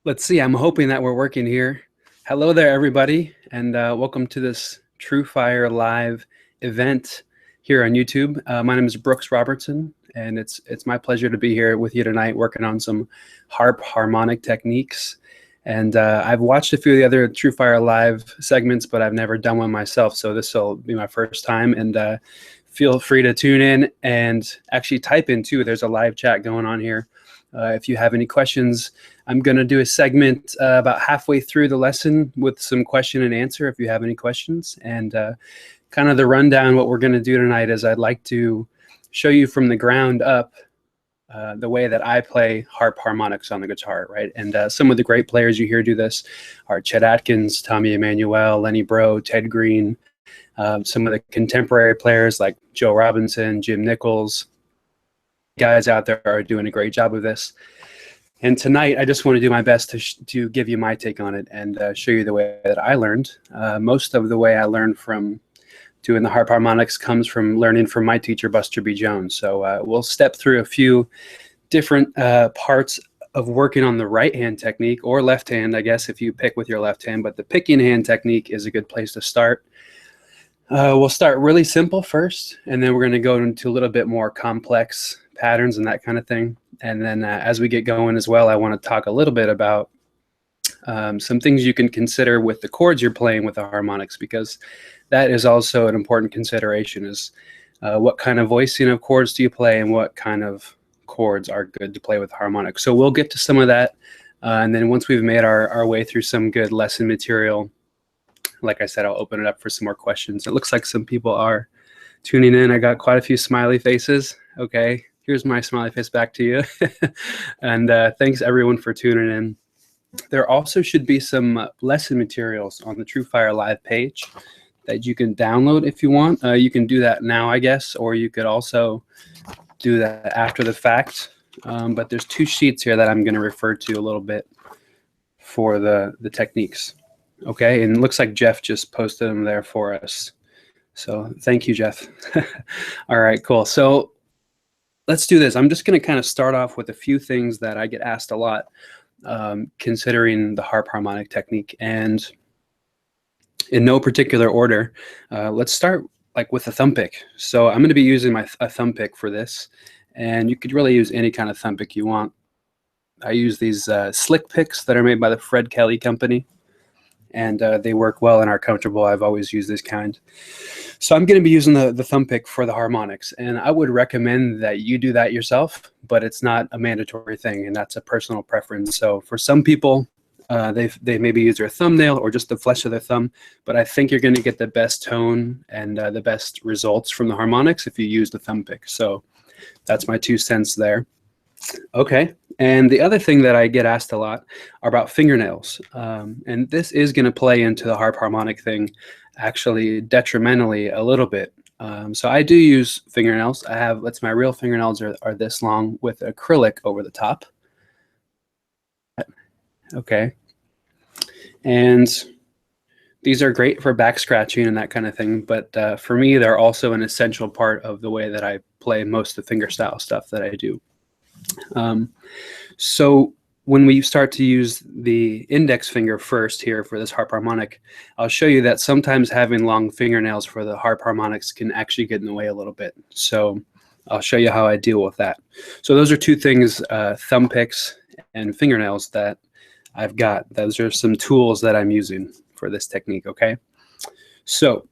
Let's see, I'm hoping that we're working here. Hello there, everybody, and welcome to this TrueFire live event here on YouTube. My name is Brooks Robertson, and it's my pleasure to be here with you tonight working on some harp harmonic techniques. And I've watched a few of the other TrueFire live segments, but I've never done one myself, so this will be my first time. And feel free to tune in and actually type in too. There's a live chat going on here. If you have any questions, I'm going to do a segment about halfway through the lesson with some question and answer if you have any questions. And kind of the rundown, what we're going to do tonight is I'd like to show you from the ground up the way that I play harp harmonics on the guitar, right? And some of the great players you hear do this are Chet Atkins, Tommy Emmanuel, Lenny Breau, Ted Green, some of the contemporary players like Joe Robinson, Jim Nichols. Guys out there are doing a great job of this. And tonight, I just want to do my best to give you my take on it and show you the way that I learned. Most of the way I learned from doing the harp harmonics comes from learning from my teacher, Buster B. Jones. So we'll step through a few different parts of working on the right hand technique, or left hand, I guess, if you pick with your left hand. But the picking hand technique is a good place to start. We'll start really simple first, and then we're going to go into a little bit more complex patterns and that kind of thing. And then as we get going as well, I want to talk a little bit about some things you can consider with the chords you're playing with the harmonics, because that is also an important consideration, is what kind of voicing of chords do you play and what kind of chords are good to play with harmonics. So we'll get to some of that. And then once we've made our way through some good lesson material, like I said, I'll open it up for some more questions. It looks like some people are tuning in. I got quite a few smiley faces. Okay. Here's my smiley face back to you. And thanks everyone for tuning in. There also should be some lesson materials on the TrueFire Live page that you can download if you want. You can do that now, I guess, or you could also do that after the fact. But there's two sheets here that I'm going to refer to a little bit for the techniques. Okay, and it looks like Jeff just posted them there for us. So thank you, Jeff. All right, cool. So let's do this. I'm just going to kind of start off with a few things that I get asked a lot considering the harp harmonic technique, and in no particular order. Let's start like with a thumb pick. So I'm going to be using a thumb pick for this, and you could really use any kind of thumb pick you want. I use these slick picks that are made by the Fred Kelly company, and they work well and are comfortable. I've always used this kind. So I'm going to be using the thumb pick for the harmonics, and I would recommend that you do that yourself, but it's not a mandatory thing, and that's a personal preference. So for some people, they maybe use their thumbnail or just the flesh of their thumb, but I think you're going to get the best tone and the best results from the harmonics if you use the thumb pick. So that's my 2 cents there. Okay, and the other thing that I get asked a lot are about fingernails, and this is going to play into the harp harmonic thing actually detrimentally a little bit. So I do use fingernails. My real fingernails are this long with acrylic over the top. Okay, and these are great for back scratching and that kind of thing, but for me, they're also an essential part of the way that I play most of the fingerstyle stuff that I do. So when we start to use the index finger first here for this harp harmonic, I'll show you that sometimes having long fingernails for the harp harmonics can actually get in the way a little bit. So I'll show you how I deal with that. So those are two things, thumb picks and fingernails, that I've got. Those are some tools that I'm using for this technique, okay? So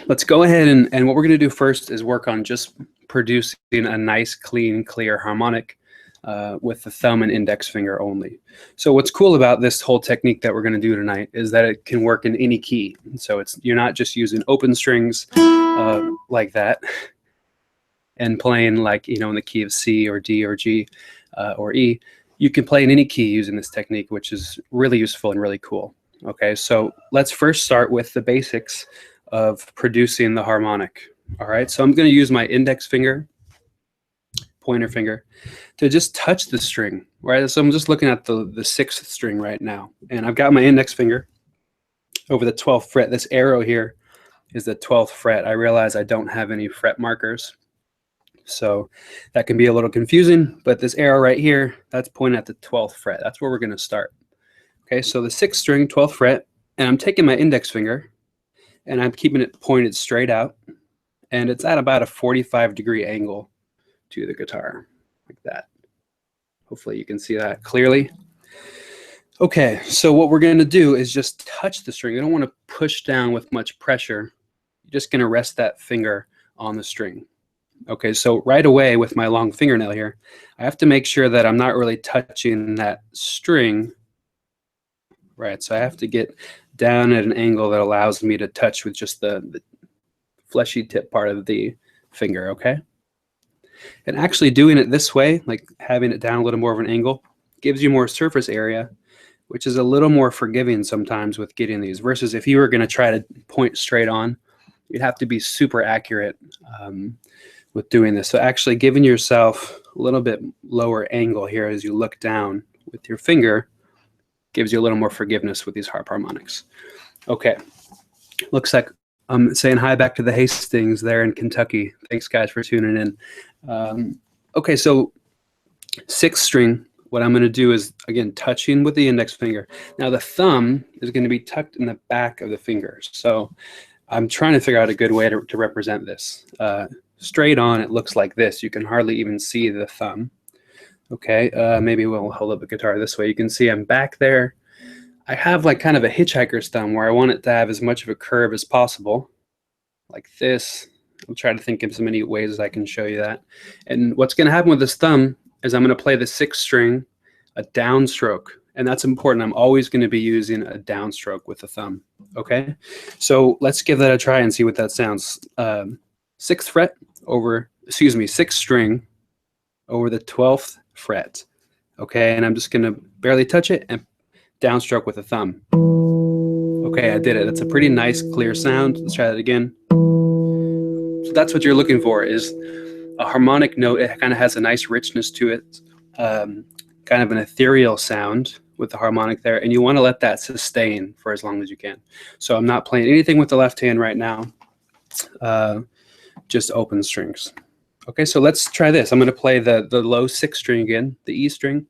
let's go ahead and what we're going to do first is work on just producing a nice, clean, clear harmonic with the thumb and index finger only. So what's cool about this whole technique that we're going to do tonight is that it can work in any key. So you're not just using open strings like that and playing like, in the key of C or D or G or E. You can play in any key using this technique, which is really useful and really cool. Okay, so let's first start with the basics of producing the harmonic. All right, so I'm going to use my index finger, pointer finger, to just touch the string, right? So I'm just looking at the 6th string right now, and I've got my index finger over the 12th fret. This arrow here is the 12th fret. I realize I don't have any fret markers, so that can be a little confusing, but this arrow right here, that's pointing at the 12th fret. That's where we're going to start. Okay, so the 6th string, 12th fret, and I'm taking my index finger and I'm keeping it pointed straight out, and it's at about a 45-degree angle to the guitar, like that. Hopefully you can see that clearly. Okay, so what we're going to do is just touch the string. You don't want to push down with much pressure. You're just going to rest that finger on the string. Okay, so right away with my long fingernail here, I have to make sure that I'm not really touching that string. Right, so I have to get down at an angle that allows me to touch with just the fleshy tip part of the finger, okay? And actually doing it this way, like having it down a little more of an angle, gives you more surface area, which is a little more forgiving sometimes with getting these, versus if you were going to try to point straight on, you'd have to be super accurate with doing this. So actually giving yourself a little bit lower angle here as you look down with your finger gives you a little more forgiveness with these harp harmonics. Okay, looks like I'm saying hi back to the Hastings there in Kentucky. Thanks guys for tuning in. Okay, so 6th string, what I'm going to do is, again, touching with the index finger. Now the thumb is going to be tucked in the back of the fingers. So I'm trying to figure out a good way to represent this. Straight on, it looks like this. You can hardly even see the thumb. Okay, maybe we'll hold up the guitar this way. You can see I'm back there. I have like kind of a hitchhiker's thumb where I want it to have as much of a curve as possible, like this. I'll try to think of so many ways I can show you that. And what's going to happen with this thumb is I'm going to play the 6th string, a downstroke, and that's important. I'm always going to be using a downstroke with the thumb. Okay, so let's give that a try and see what that sounds. 6th fret over, excuse me, 6th string over the 12th fret. Okay, and I'm just going to barely touch it and downstroke with the thumb. Okay, I did it. That's a pretty nice, clear sound. Let's try that again. So that's what you're looking for, is a harmonic note. It kind of has a nice richness to it, kind of an ethereal sound with the harmonic there, and you want to let that sustain for as long as you can. So I'm not playing anything with the left hand right now, just open strings. Okay, so let's try this. I'm going to play the low 6th string again, the E string.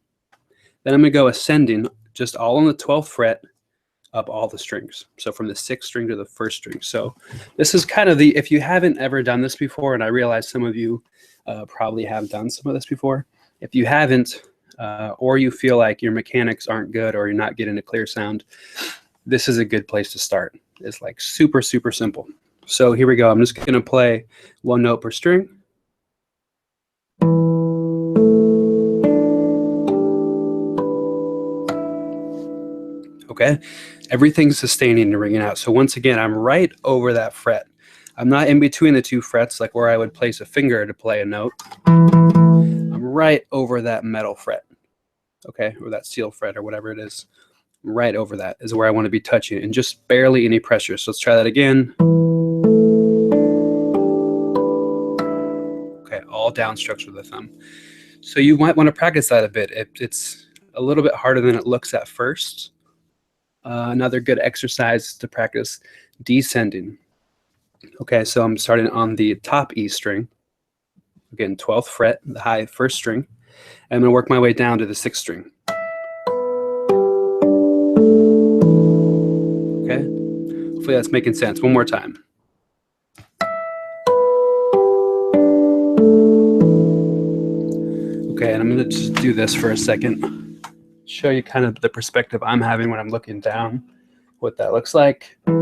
Then I'm going to go ascending, just all on the 12th fret, up all the strings. So from the 6th string to the 1st string. So this is kind of the, if you haven't ever done this before, and I realize some of you probably have done some of this before. If you haven't, or you feel like your mechanics aren't good or you're not getting a clear sound, this is a good place to start. It's like super, super simple. So here we go. I'm just going to play one note per string. Okay, everything's sustaining and ringing out. So once again, I'm right over that fret. I'm not in between the 2 frets like where I would place a finger to play a note. I'm right over that metal fret, okay, or that steel fret or whatever it is. Right over that is where I want to be touching, and just barely any pressure. So let's try that again. Okay, all downstrokes with the thumb. So you might want to practice that a bit. It's a little bit harder than it looks at first. Another good exercise to practice descending. Okay, so I'm starting on the top E string. Again, 12th fret, the high 1st string. And I'm going to work my way down to the 6th string. Okay, hopefully that's making sense. One more time. Okay, and I'm going to just do this for a second. Show you kind of the perspective I'm having when I'm looking down, what that looks like. And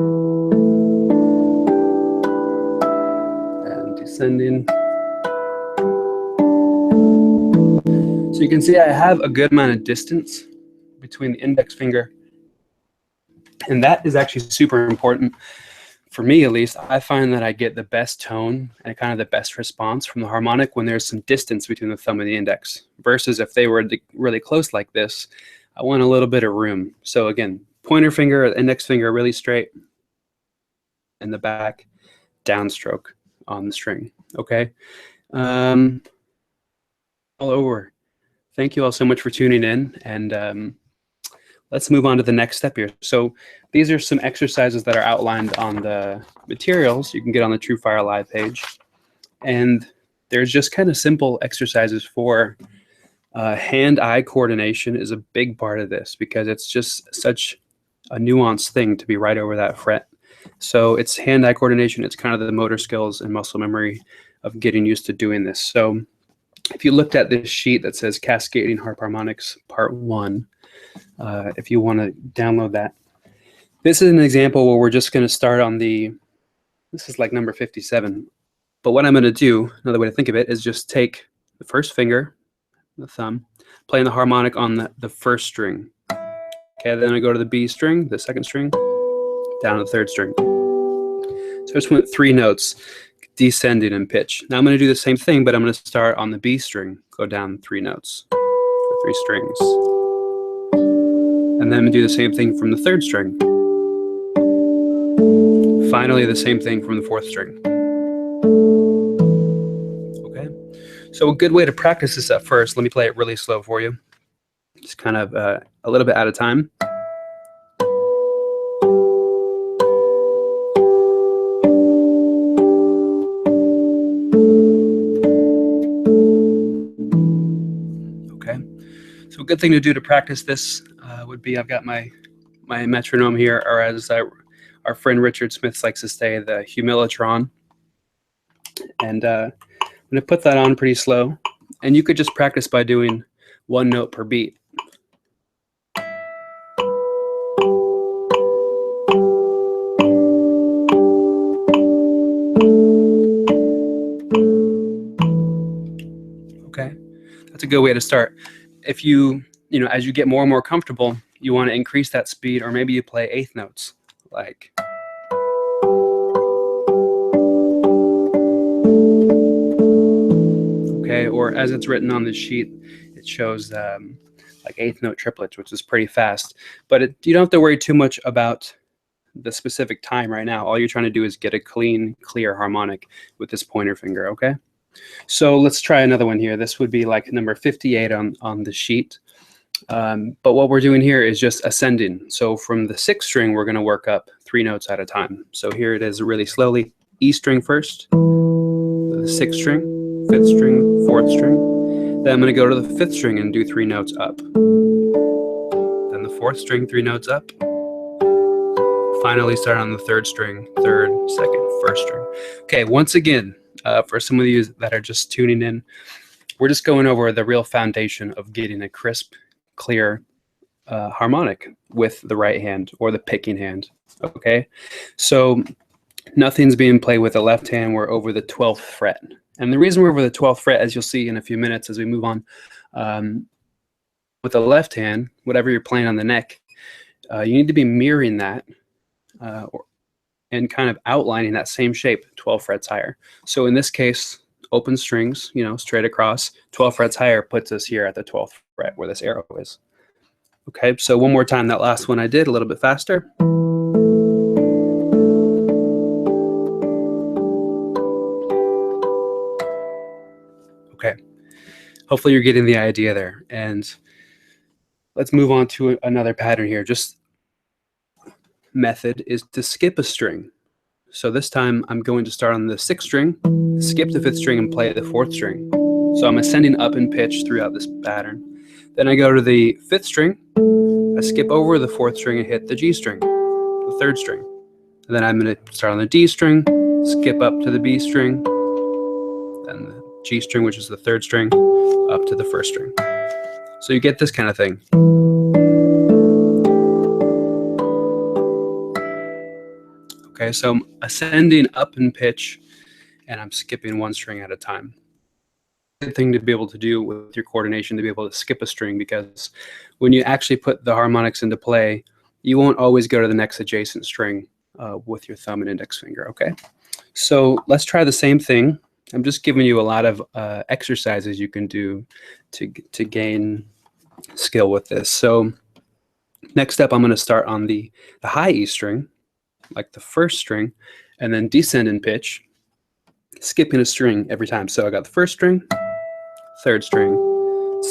descending. So you can see I have a good amount of distance between the index finger, and that is actually super important. For me, at least, I find that I get the best tone and kind of the best response from the harmonic when there's some distance between the thumb and the index, versus if they were really close like this, I want a little bit of room. So again, pointer finger, index finger really straight, and the back downstroke on the string. Okay, all over. Thank you all so much for tuning in, and let's move on to the next step here. So these are some exercises that are outlined on the materials you can get on the TrueFire Live page. And there's just kind of simple exercises for Hand-eye coordination is a big part of this because it's just such a nuanced thing to be right over that fret. So it's hand-eye coordination. It's kind of the motor skills and muscle memory of getting used to doing this. So if you looked at this sheet that says Cascading Harp Harmonics Part 1, if you want to download that, this is an example where we're just going to start on this is like number 57. But what I'm going to do, another way to think of it, is just take the first finger, the thumb, playing the harmonic on the first string. Okay, then I go to the B string, the second string, down to the third string. So I just went 3 notes, descending in pitch. Now I'm going to do the same thing, but I'm going to start on the B string, go down 3 notes, 3 strings. And then I'm going to do the same thing from the third string. Finally, the same thing from the fourth string. Okay, so a good way to practice this at first, let me play it really slow for you. Just kind of a little bit at a time. Okay, so a good thing to do to practice this would be, I've got my metronome here, or as our friend Richard Smith likes to say, the humilitron. And I'm going to put that on pretty slow. And you could just practice by doing 1 note per beat. Okay, that's a good way to start. If you as you get more and more comfortable, you want to increase that speed, or maybe you play 8th notes, like. Okay, or as it's written on this sheet, it shows like 8th note triplets, which is pretty fast. But you don't have to worry too much about the specific time right now. All you're trying to do is get a clean, clear harmonic with this pointer finger, okay? So let's try another one here. This would be like number 58 on the sheet. But what we're doing here is just ascending. So from the 6th string, we're going to work up 3 notes at a time. So here it is really slowly. E string first, the 6th string, 5th string, 4th string. Then I'm going to go to the 5th string and do 3 notes up. Then the 4th string, 3 notes up. Finally start on the 3rd string, 3rd, 2nd, 1st string. Okay, once again, for some of you that are just tuning in, we're just going over the real foundation of getting a crisp, clear harmonic with the right hand or the picking hand. Okay, so nothing's being played with the left hand. We're over the 12th fret, and the reason we're over the 12th fret, as you'll see in a few minutes as we move on, with the left hand, whatever you're playing on the neck, you need to be mirroring that and kind of outlining that same shape 12 frets higher. So in this case, open strings, straight across, 12 frets higher puts us here at the 12th fret where this arrow is. Okay, so one more time, that last one I did a little bit faster. Okay, hopefully you're getting the idea there. And let's move on to another pattern here. Just method is to skip a string. So this time I'm going to start on the 6th string, skip the 5th string, and play the 4th string. So I'm ascending up in pitch throughout this pattern. Then I go to the 5th string, I skip over the 4th string and hit the G string, the 3rd string. And then I'm going to start on the D string, skip up to the B string, then the G string, which is the 3rd string, up to the 1st string. So you get this kind of thing. Okay, so I'm ascending up in pitch, and I'm skipping 1 string at a time. Good thing to be able to do with your coordination, to be able to skip a string, because when you actually put the harmonics into play, you won't always go to the next adjacent string with your thumb and index finger, okay? So let's try the same thing. I'm just giving you a lot of exercises you can do to gain skill with this. So next up, I'm going to start on the high E string, like the 1st string, and then descend in pitch, skipping a string every time. So I got the 1st string, 3rd string,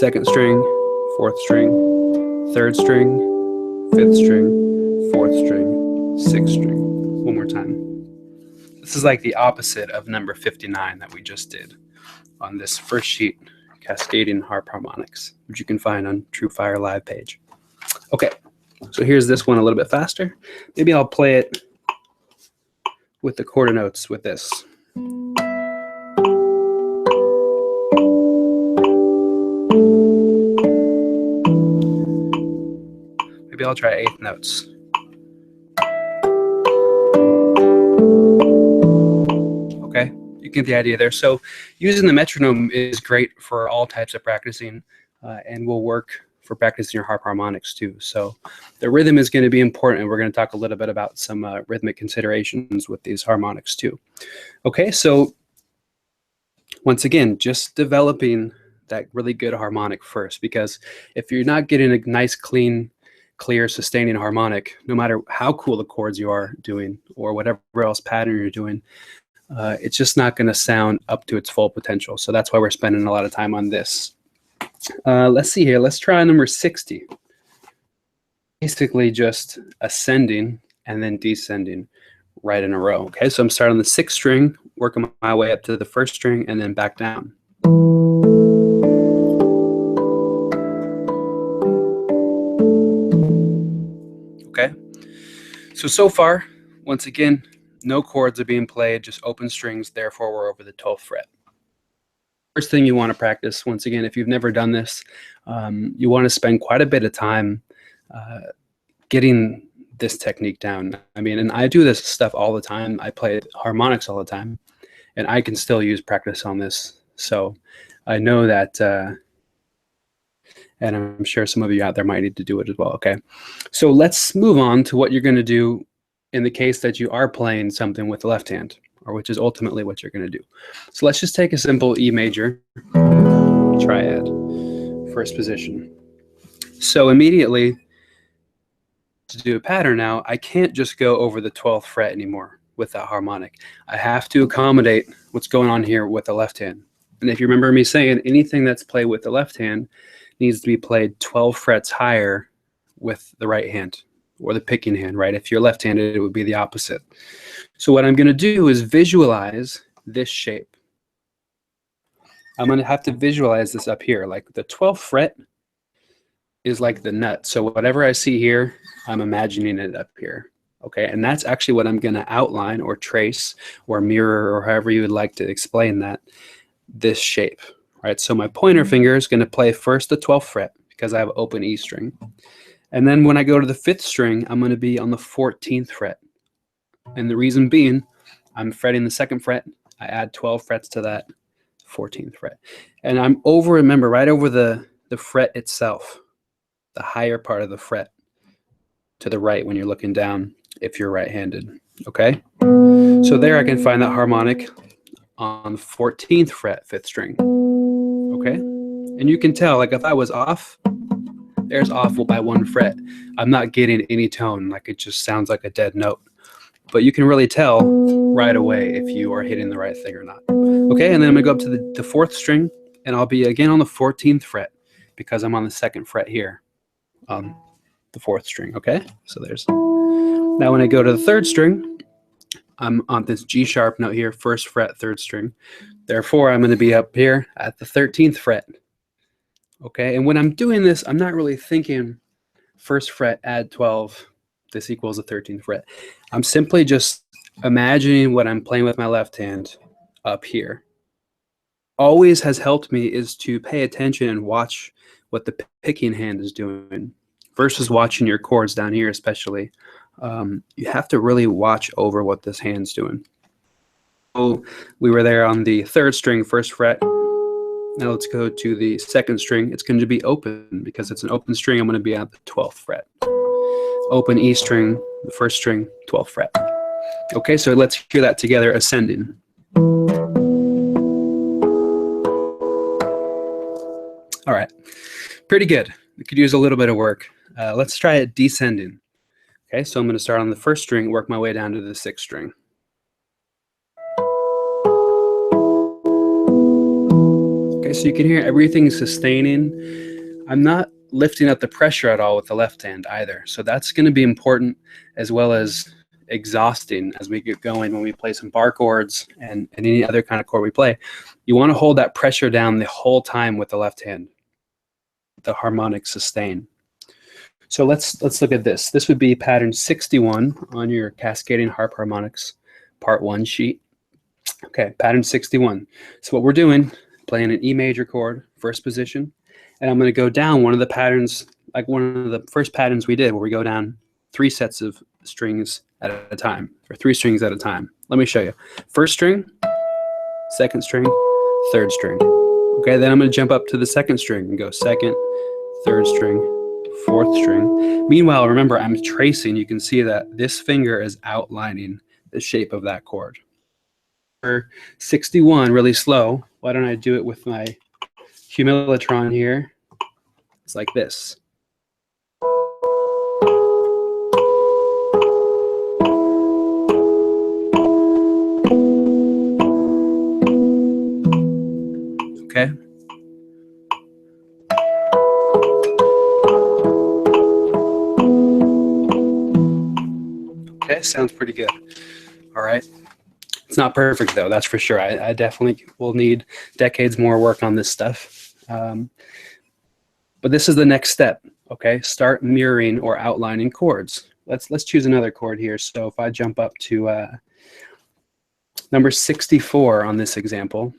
2nd string, 4th string, 3rd string, 5th string, 4th string, 6th string. One more time. This is like the opposite of number 59 that we just did on this first sheet, Cascading Harp Harmonics, which you can find on TrueFire Live page. Okay, so here's this one a little bit faster. Maybe I'll play it with the quarter notes with this. Maybe I'll try eighth notes. Okay, you get the idea there. So using the metronome is great for all types of practicing and will work for practicing your harp harmonics too. So the rhythm is going to be important, and we're going to talk a little bit about some rhythmic considerations with these harmonics too. Okay, so once again, just developing that really good harmonic first, because if you're not getting a nice, clean, clear, sustaining harmonic, no matter how cool the chords you are doing or whatever else pattern you're doing, it's just not going to sound up to its full potential. So that's why we're spending a lot of time on this. Let's see here. Let's try number 60. Basically just ascending and then descending right in a row. Okay, so I'm starting on the 6th string, working my way up to the 1st string, and then back down. Okay, so far, once again, no chords are being played, just open strings, therefore we're over the 12th fret. First thing you want to practice, once again, if you've never done this, you want to spend quite a bit of time getting this technique down. I mean, and I do this stuff all the time. I play harmonics all the time, and I can still use practice on this. So I know that, and I'm sure some of you out there might need to do it as well, okay? So let's move on to what you're going to do in the case that you are playing something with the left hand, or which is ultimately what you're going to do. So let's just take a simple E major triad, first position. So immediately, to do a pattern now, I can't just go over the 12th fret anymore with that harmonic. I have to accommodate what's going on here with the left hand. And if you remember me saying, anything that's played with the left hand needs to be played 12 frets higher with the right hand, or the picking hand, right? If you're left-handed, it would be the opposite. So what I'm going to do is visualize this shape. I'm going to have to visualize this up here. Like the 12th fret is like the nut. So whatever I see here, I'm imagining it up here. Okay, and that's actually what I'm going to outline or trace or mirror, or however you would like to explain that, this shape. Right? So my pointer finger is going to play first the 12th fret because I have open E string. And then when I go to the 5th string, I'm going to be on the 14th fret. And the reason being, I'm fretting the 2nd fret. I add 12 frets to that 14th fret. And I'm over, remember, right over the fret itself, the higher part of the fret to the right when you're looking down if you're right-handed. Okay? So there I can find that harmonic on the 14th fret, 5th string. Okay? And you can tell, like if I was off, there's awful by 1 fret. I'm not getting any tone, like it just sounds like a dead note. But you can really tell right away if you are hitting the right thing or not. Okay, and then I'm gonna go up to the 4th string, and I'll be again on the 14th fret because I'm on the 2nd fret here on the 4th string, okay? So there's, now when I go to the 3rd string, I'm on this G sharp note here, 1st fret, 3rd string. Therefore, I'm gonna be up here at the 13th fret. Okay, and when I'm doing this, I'm not really thinking 1st fret, add 12, this equals the 13th fret. I'm simply just imagining what I'm playing with my left hand up here. Always has helped me is to pay attention and watch what the picking hand is doing versus watching your chords down here especially. You have to really watch over what this hand's doing. So we were there on the 3rd string, 1st fret. Now let's go to the 2nd string. It's going to be open because it's an open string. I'm going to be at the 12th fret. Open E string, the 1st string, 12th fret. Okay, so let's hear that together, ascending. All right, pretty good. We could use a little bit of work. Let's try it descending. Okay, so I'm going to start on the 1st string, work my way down to the 6th string. So you can hear everything sustaining. I'm not lifting up the pressure at all with the left hand either. So that's going to be important, as well as exhausting as we get going when we play some bar chords and any other kind of chord we play. You want to hold that pressure down the whole time with the left hand, the harmonic sustain. So let's look at this. This would be pattern 61 on your Cascading Harp Harmonics Part 1 sheet. Okay, pattern 61. So what we're doing, playing an E major chord, first position, and I'm going to go down one of the patterns, like one of the first patterns we did, where we go down 3 sets of strings at a time, or 3 strings at a time. Let me show you. First string, second string, third string. Okay, then I'm going to jump up to the second string and go second, third string, fourth string. Meanwhile, remember, I'm tracing. You can see that this finger is outlining the shape of that chord. For 61, really slow, why don't I do it with my humilitron here? It's like this. Okay. Okay, sounds pretty good. All right. It's not perfect though, that's for sure. I definitely will need decades more work on this stuff. But this is the next step. Okay, start mirroring or outlining chords. Let's choose another chord here. So if I jump up to number 64 on this example,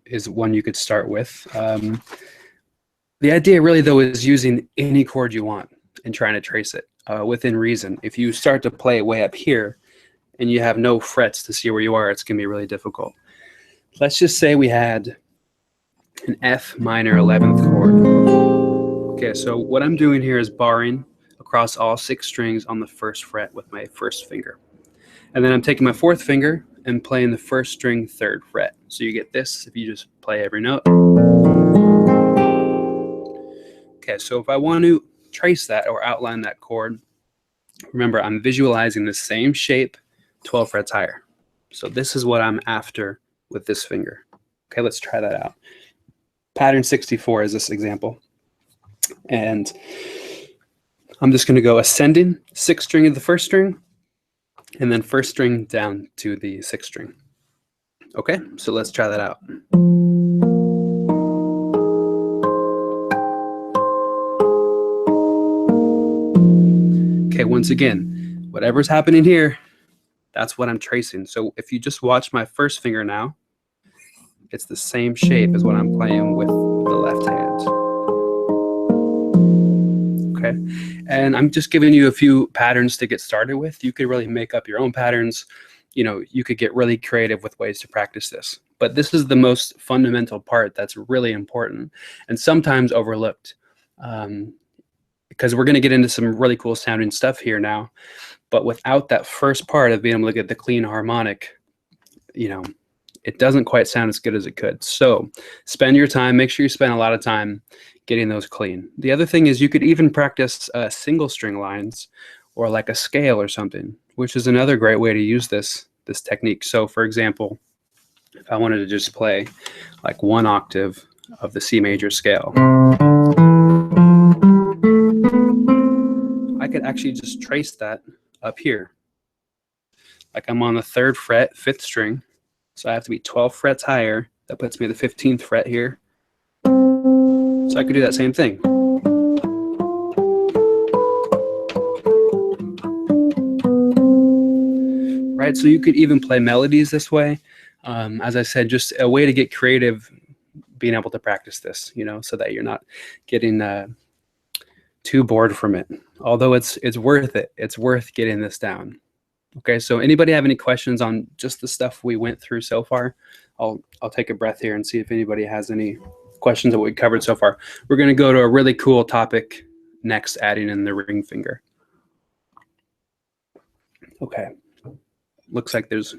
is one you could start with. The idea really though is using any chord you want and trying to trace it within reason. If you start to play way up here and you have no frets to see where you are, it's going to be really difficult. Let's just say we had an F minor 11th chord. Okay, so what I'm doing here is barring across all 6 strings on the first fret with my first finger. And then I'm taking my 4th finger and playing the first string 3rd fret. So you get this if you just play every note. Okay, so if I want to trace that or outline that chord, remember I'm visualizing the same shape 12 frets higher. So this is what I'm after with this finger. Okay, let's try that out. Pattern 64 is this example. And I'm just going to go ascending 6th string of the first string, and then 1st string down to the 6th string. Okay, so let's try that out. Okay, once again, whatever's happening here, that's what I'm tracing. So if you just watch my first finger now, it's the same shape as what I'm playing with the left hand. Okay, and I'm just giving you a few patterns to get started with. You could really make up your own patterns. You know, you could get really creative with ways to practice this. But this is the most fundamental part that's really important and sometimes overlooked, because we're going to get into some really cool sounding stuff here now. But without that first part of being able to get the clean harmonic, you know, it doesn't quite sound as good as it could. So spend your time, make sure you spend a lot of time getting those clean. The other thing is you could even practice single string lines or like a scale or something, which is another great way to use this technique. So for example, if I wanted to just play like 1 octave of the C major scale, I could actually just trace that up here. Like I'm on the 3rd fret, 5th string, so I have to be 12 frets higher. That puts me at the 15th fret here. So I could do that same thing. Right, so you could even play melodies this way. As I said, just a way to get creative, being able to practice this, you know, so that you're not getting too bored from it. Although it's worth it. It's worth getting this down. Okay, so anybody have any questions on just the stuff we went through so far? I'll take a breath here and see if anybody has any questions that we covered so far. We're going to go to a really cool topic next, adding in the ring finger. Okay, looks like there's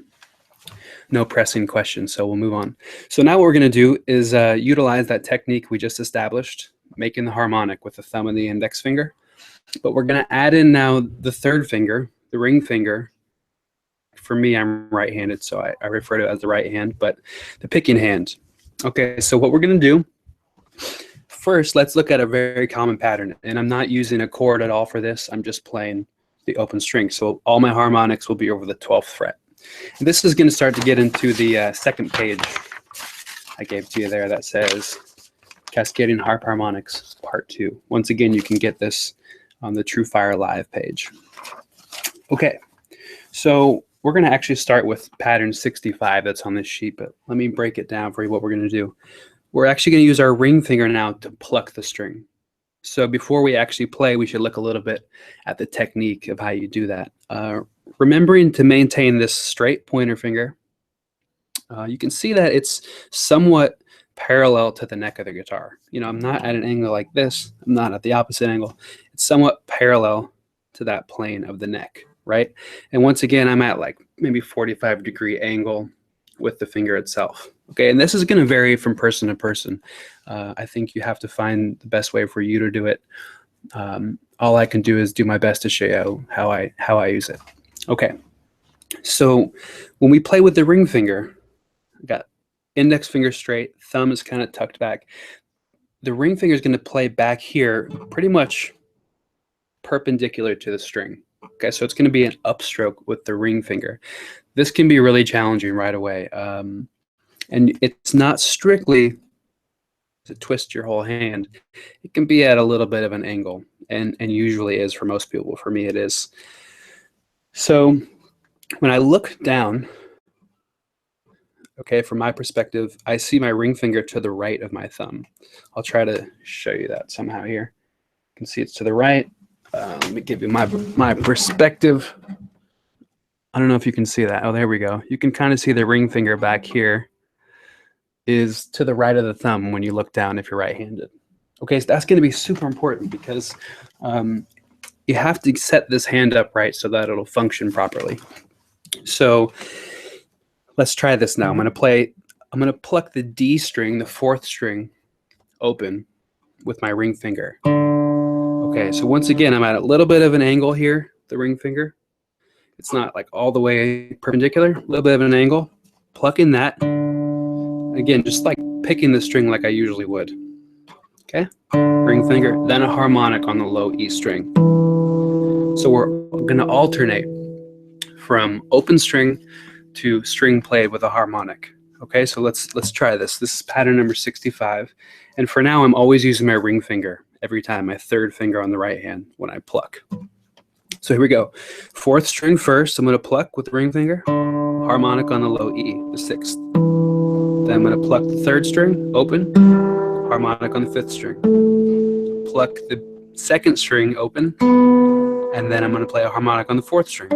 no pressing questions, so we'll move on. So now what we're going to do is utilize that technique we just established, making the harmonic with the thumb and the index finger. But we're going to add in now the 3rd finger, the ring finger. For me, I'm right-handed, so I refer to it as the right hand, but the picking hand. Okay, so what we're going to do, first, let's look at a very common pattern. And I'm not using a chord at all for this. I'm just playing the open string. So all my harmonics will be over the 12th fret. And this is going to start to get into the second page I gave to you there that says Cascading Harp Harmonics Part 2. Once again, you can get this on the TrueFire Live page. Okay, so we're going to actually start with pattern 65 that's on this sheet, but let me break it down for you what we're going to do. We're actually going to use our ring finger now to pluck the string. So before we actually play, we should look a little bit at the technique of how you do that. Remembering to maintain this straight pointer finger, you can see that it's somewhat parallel to the neck of the guitar. You know, I'm not at an angle like this. I'm not at the opposite angle. It's somewhat parallel to that plane of the neck, right? And once again, I'm at like maybe 45-degree angle with the finger itself. Okay, and this is going to vary from person to person. I think you have to find the best way for you to do it. All I can do is do my best to show you how I use it. Okay, so when we play with the ring finger, I got index finger straight, thumb is kind of tucked back. The ring finger is going to play back here pretty much perpendicular to the string. Okay, so it's going to be an upstroke with the ring finger. This can be really challenging right away. And it's not strictly to twist your whole hand. It can be at a little bit of an angle, and usually is for most people. For me, it is. So when I look down, okay, from my perspective, I see my ring finger to the right of my thumb. I'll try to show you that somehow here. You can see it's to the right. Let me give you my perspective. I don't know if you can see that. Oh, there we go. You can kind of see the ring finger back here is to the right of the thumb when you look down if you're right-handed. Okay, so that's going to be super important because you have to set this hand up right so that it'll function properly. So let's try this now. I'm going to pluck the D string, the 4th string, open with my ring finger. Okay, so once again, I'm at a little bit of an angle here, the ring finger. It's not like all the way perpendicular, a little bit of an angle. Plucking that. Again, just like picking the string like I usually would. Okay, ring finger, then a harmonic on the low E string. So we're going to alternate from open string to string played with a harmonic. Okay, so let's try this. This is pattern number 65. And for now, I'm always using my ring finger every time, my 3rd finger on the right hand when I pluck. So here we go. 4th string first, I'm going to pluck with the ring finger. Harmonic on the low E, the 6th. Then I'm going to pluck the 3rd string, open. Harmonic on the 5th string. Pluck the 2nd string, open. And then I'm going to play a harmonic on the 4th string.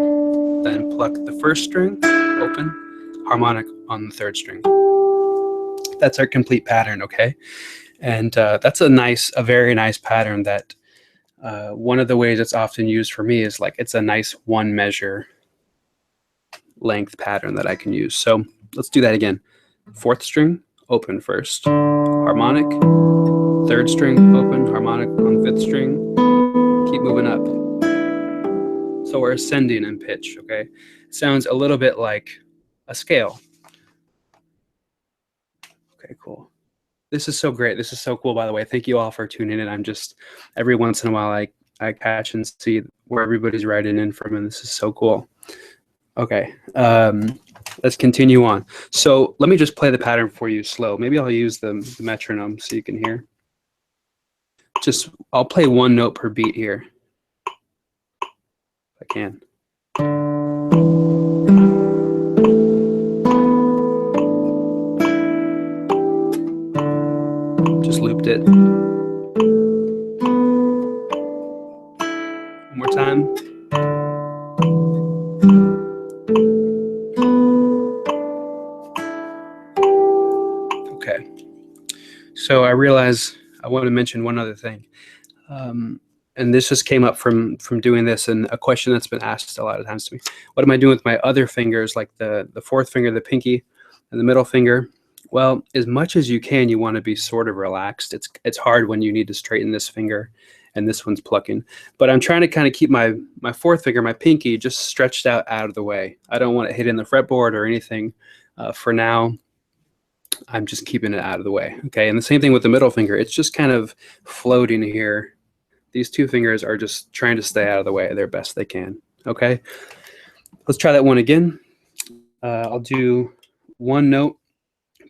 Then pluck the 1st string, open. Harmonic on the 3rd string. That's our complete pattern, okay? And that's a very nice pattern that one of the ways it's often used for me is like it's a nice 1 measure length pattern that I can use. So let's do that again. 4th string, open first. Harmonic. 3rd string, open. Harmonic on the 5th string. Keep moving up. So we're ascending in pitch, okay? It sounds a little bit like a scale. Okay, cool. This is so great. This is so cool, by the way. Thank you all for tuning in. I'm just, every once in a while, I catch and see where everybody's writing in from, and this is so cool. Okay, let's continue on. So let me just play the pattern for you slow. Maybe I'll use the metronome so you can hear. I'll play 1 note per beat here, if I can. Just looped it. One more time. Okay. So I realize I want to mention one other thing. And this just came up from doing this, and a question that's been asked a lot of times to me. What am I doing with my other fingers, like the 4th finger, the pinky, and the middle finger? Well, as much as you can, you want to be sort of relaxed. It's hard when you need to straighten this finger and this one's plucking. But I'm trying to kind of keep my 4th finger, my pinky, just stretched out of the way. I don't want it hitting the fretboard or anything. For now, I'm just keeping it out of the way. Okay, and the same thing with the middle finger. It's just kind of floating here These two fingers are just trying to stay out of the way their best they can. Okay, let's try that one again. I'll do one note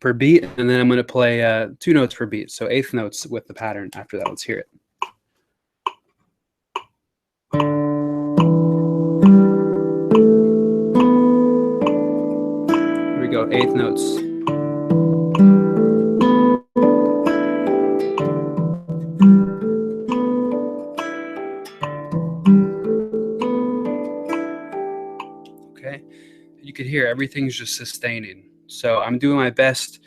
per beat, and then I'm going to play 2 notes per beat, so 1/8 notes with the pattern after that. Let's hear it. Here we go, 1/8 notes. Okay, you can hear everything's just sustaining. So I'm doing my best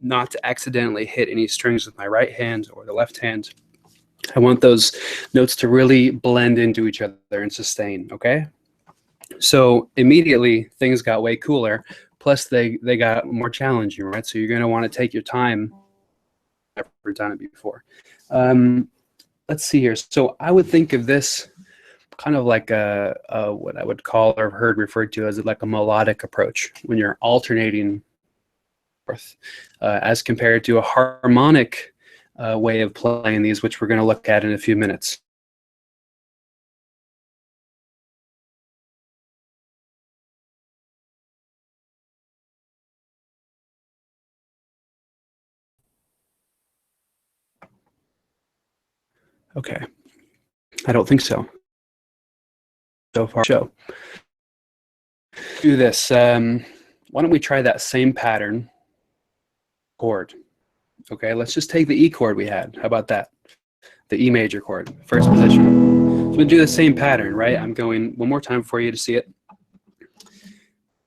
not to accidentally hit any strings with my right hand or the left hand. I want those notes to really blend into each other and sustain, okay? So immediately things got way cooler, plus they got more challenging, right? So you're going to want to take your time. I've never done it before. Let's see here. So I would think of this kind of like a what I would call or heard referred to as like a melodic approach when you're alternating as compared to a harmonic way of playing these, which we're going to look at in a few minutes. Okay, I don't think so. So far, show. Do this. Why don't we try that same pattern chord? Okay, let's just take the E chord we had. How about that? The E major chord, first position. So we do the same pattern, right? I'm going one more time for you to see it.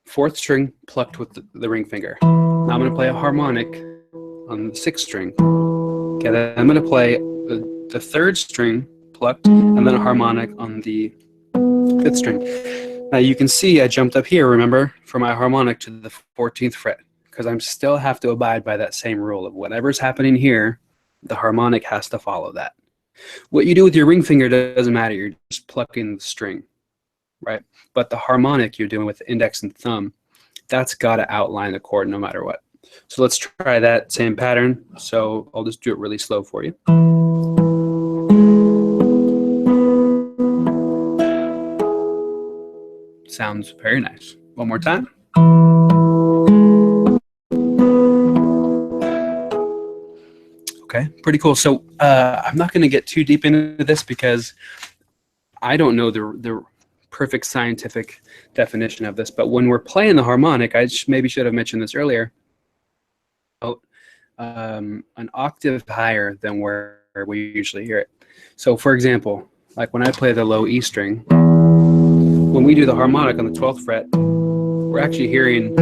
4th string plucked with the ring finger. Now I'm going to play a harmonic on the 6th string. Okay, then I'm going to play the 3rd string plucked and then a harmonic on the 5th string. Now you can see I jumped up here, remember, from my harmonic to the 14th fret, because I still have to abide by that same rule of whatever's happening here, the harmonic has to follow that. What you do with your ring finger doesn't matter, you're just plucking the string, right? But the harmonic you're doing with the index and thumb, that's got to outline the chord no matter what. So let's try that same pattern. So I'll just do it really slow for you. Sounds very nice. One more time. Okay, pretty cool. So I'm not going to get too deep into this because I don't know the perfect scientific definition of this. But when we're playing the harmonic, I maybe should have mentioned this earlier, an octave higher than where we usually hear it. So for example, like when I play the low E string, when we do the harmonic on the 12th fret, we're actually hearing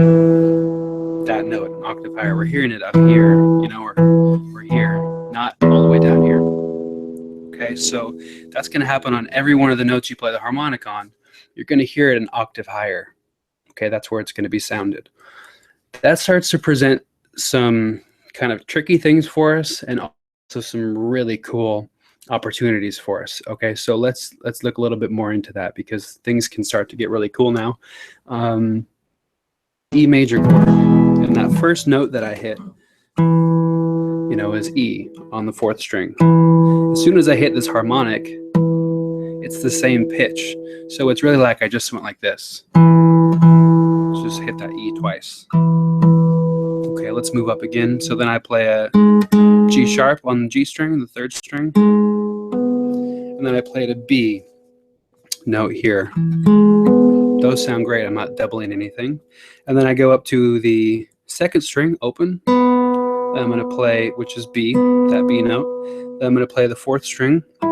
that note an octave higher. We're hearing it up here, you know, or we're here, not all the way down here. Okay, so that's going to happen on every one of the notes you play the harmonic on. You're going to hear it an octave higher. Okay, that's where it's going to be sounded. That starts to present some kind of tricky things for us and also some really cool opportunities for us. Okay, so let's look a little bit more into that because things can start to get really cool now. E major chord, and that first note that I hit, you know, is E on the 4th string. As soon as I hit this harmonic, it's the same pitch. So it's really like I just went like this. Just hit that E twice. Okay, let's move up again. So then I play a G sharp on the G string, the 3rd string. And then I played a B note here. Those sound great. I'm not doubling anything. And then I go up to the 2nd string, open. Then I'm going to play, which is B, that B note. Then I'm going to play the 4th string, a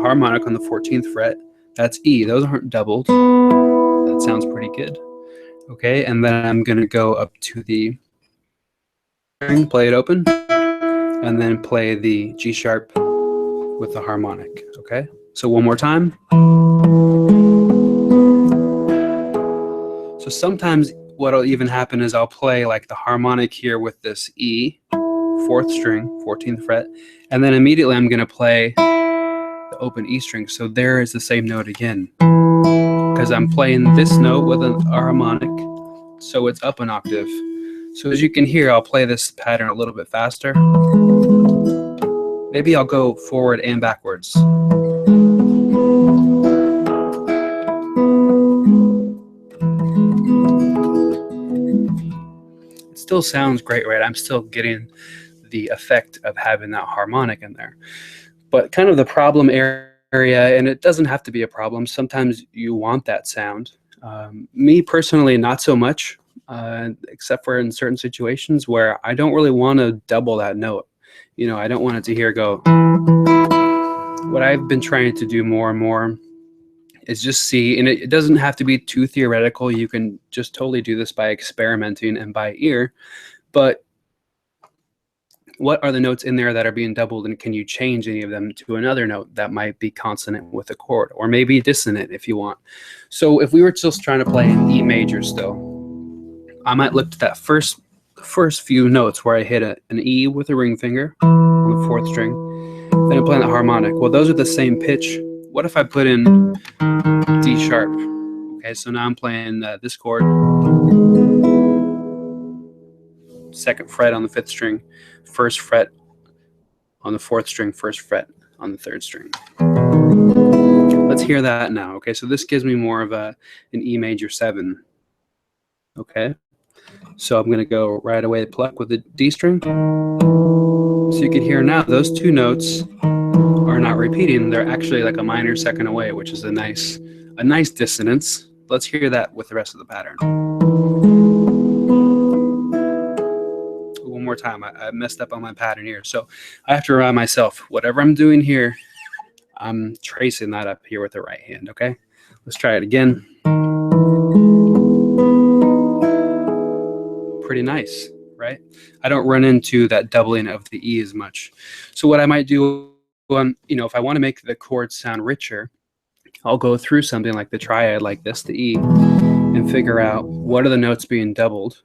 harmonic on the 14th fret. That's E. Those aren't doubled. That sounds pretty good. Okay, and then I'm going to go up to the string, play it open, and then play the G sharp with the harmonic. Okay, so one more time. So sometimes what'll even happen is I'll play like the harmonic here with this E, 4th string, 14th fret, and then immediately I'm going to play the open E string. So there is the same note again because I'm playing this note with a harmonic, so it's up an octave. So as you can hear, I'll play this pattern a little bit faster. Maybe I'll go forward and backwards. It still sounds great, right? I'm still getting the effect of having that harmonic in there. But kind of the problem area, and it doesn't have to be a problem, sometimes you want that sound. Me personally, not so much, except for in certain situations where I don't really want to double that note. You know, I don't want it to hear go. What I've been trying to do more and more is just see, and it doesn't have to be too theoretical. You can just totally do this by experimenting and by ear. But what are the notes in there that are being doubled, and can you change any of them to another note that might be consonant with a chord, or maybe dissonant if you want? So if we were just trying to play an E major still, I might look at that first few notes where I hit an E with a ring finger on the 4th string, then I'm playing the harmonic. Well, those are the same pitch. What if I put in D sharp? Okay, so now I'm playing this chord, 2nd fret on the 5th string, 1st fret on the 4th string, 1st fret on the 3rd string. Let's hear that now. Okay, so this gives me more of an E major 7. Okay, so I'm going to go right away to pluck with the D string. So you can hear now those two notes are not repeating. They're actually like a minor second away, which is a nice dissonance. Let's hear that with the rest of the pattern. One more time. I messed up on my pattern here, so I have to remind myself, whatever I'm doing here, I'm tracing that up here with the right hand. Okay, let's try it again. Pretty nice, right? I don't run into that doubling of the E as much. So what I might do, you know, if I want to make the chords sound richer, I'll go through something like the triad like this, the E, and figure out what are the notes being doubled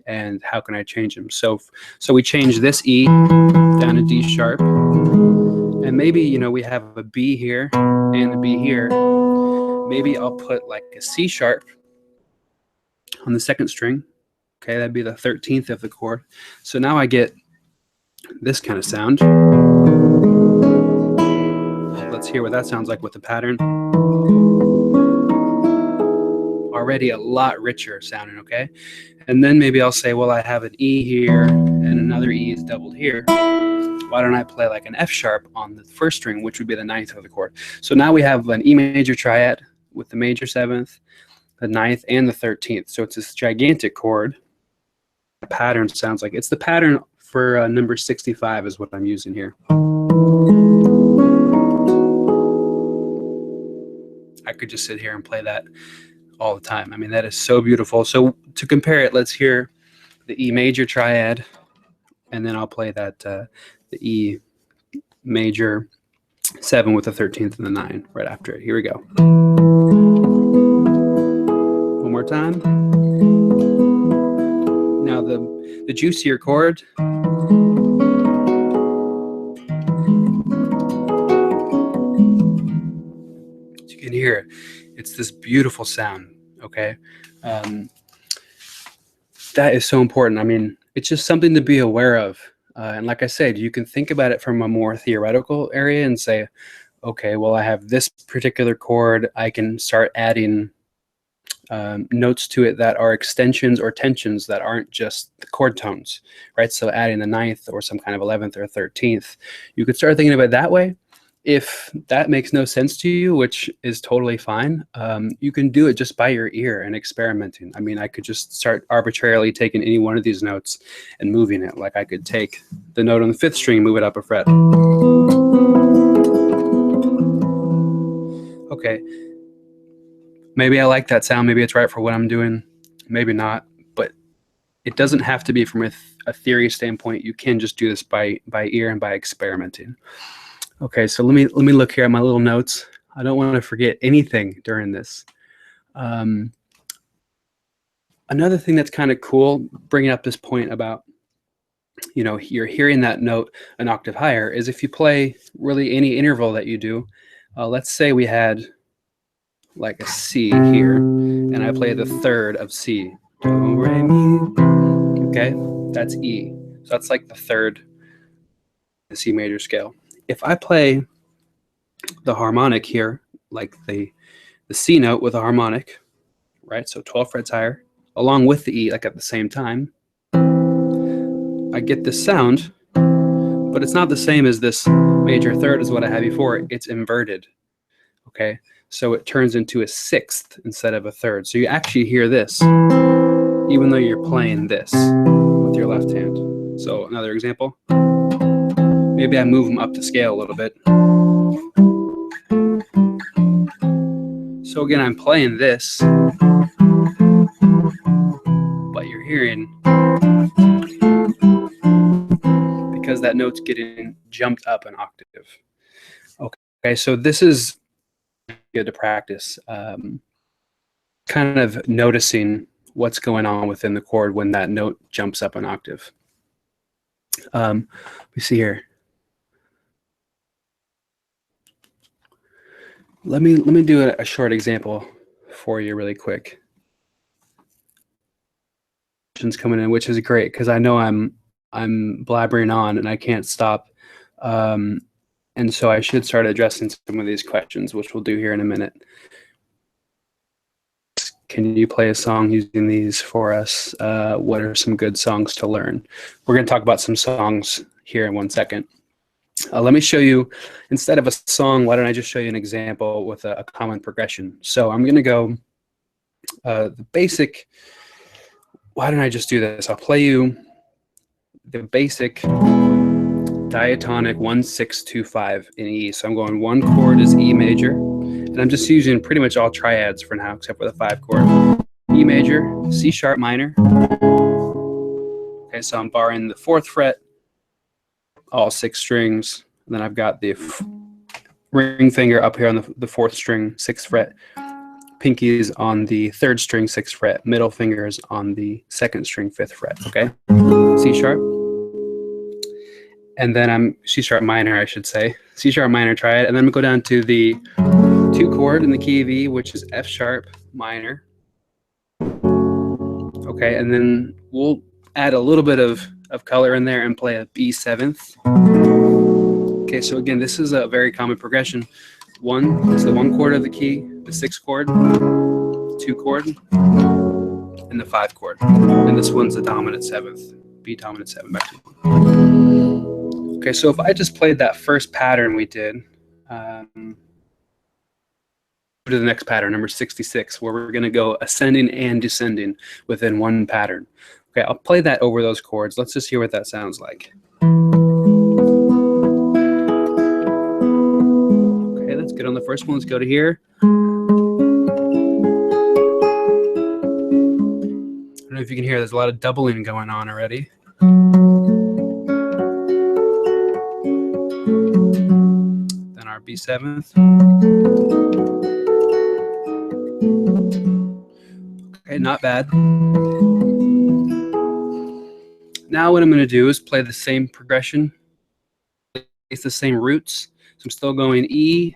and how can I change them. So we change this E down to D sharp, and maybe, you know, we have a B here and a B here. Maybe I'll put like a C sharp on the 2nd string. Okay, that'd be the 13th of the chord. So now I get this kind of sound. Let's hear what that sounds like with the pattern. Already a lot richer sounding, okay? And then maybe I'll say, well, I have an E here and another E is doubled here. Why don't I play like an F sharp on the 1st string, which would be the 9th of the chord? So now we have an E major triad with the major 7th, the 9th, and the 13th. So it's this gigantic chord. The pattern sounds like it's the pattern for number 65 is what I'm using here. I could just sit here and play that all the time. I mean, that is so beautiful. So to compare it, let's hear the E major triad, and then I'll play that the E major 7 with the 13th and the 9 right after it. Here we go. One more time. Now the juicier chord. As you can hear, it's this beautiful sound, okay? That is so important. I mean, it's just something to be aware of. And like I said, you can think about it from a more theoretical area and say, okay, well, I have this particular chord. I can start adding notes to it that are extensions or tensions that aren't just the chord tones, right? So adding the 9th or some kind of 11th or 13th, you could start thinking about it that way. If that makes no sense to you, which is totally fine, you can do it just by your ear and experimenting. I mean, I could just start arbitrarily taking any one of these notes and moving it. Like I could take the note on the 5th string and move it up a fret. Okay, maybe I like that sound. Maybe it's right for what I'm doing. Maybe not. But it doesn't have to be from a theory standpoint. You can just do this by ear and by experimenting. Okay, so let me look here at my little notes. I don't want to forget anything during this. Another thing that's kind of cool, bringing up this point about, you know, you're hearing that note an octave higher, is if you play really any interval that you do. Let's say we had like a C here, and I play the 3rd of C. Do, re, mi. Okay, that's E. So that's like the 3rd, the C major scale. if I play the harmonic here, like the C note with a harmonic, right? So 12 frets higher, along with the E, like at the same time, I get this sound, but it's not the same as this major third as what I had before. It's inverted, okay? So it turns into a sixth instead of a third. So you actually hear this, even though you're playing this with your left hand. So another example, maybe I move them up to scale a little bit. So again, I'm playing this, but you're hearing, because that note's getting jumped up an octave. Okay, so this is good to practice, kind of noticing what's going on within the chord when that note jumps up an octave. We see here. Let me do a short example for you really quick. Questions coming in, which is great because I know I'm blabbering on and I can't stop. And so I should start addressing some of these questions, which we'll do here in a minute. Can you play a song using these for us? What are some good songs to learn? We're going to talk about some songs here in 1 second. Let me show you, instead of a song, why don't I just show you an example with a common progression. So I'm going to go the basic, why don't I just do this? I'll play you the basic diatonic 1, 6, 2, 5 in E. So I'm going one chord is E major, and I'm just using pretty much all triads for now, except for the 5 chord. E major, C sharp minor. Okay, so I'm barring the 4th fret, all 6 strings, and then I've got the ring finger up here on the 4th string, 6th fret, pinkies on the 3rd string, 6th fret, middle fingers on the 2nd string, 5th fret, okay? C sharp. And then I'm C sharp minor, I should say. C sharp minor triad, and then I'm going to go down to the 2 chord in the key of E, which is F sharp minor. Okay, and then we'll add a little bit of color in there and play a B7th. Okay, so again, this is a very common progression. 1 is the 1 chord of the key, the 6th chord, 2 chord, and the 5 chord. And this one's the dominant 7th, B dominant 7 back to 1. Okay, so if I just played that first pattern we did, go to the next pattern, number 66, where we're going to go ascending and descending within one pattern. Okay, I'll play that over those chords. Let's just hear what that sounds like. Okay, that's good on the first one. Let's go to here. I don't know if you can hear, there's a lot of doubling going on already. Then our B7th. Okay, not bad. Now what I'm going to do is play the same progression. It's the same roots. So I'm still going E,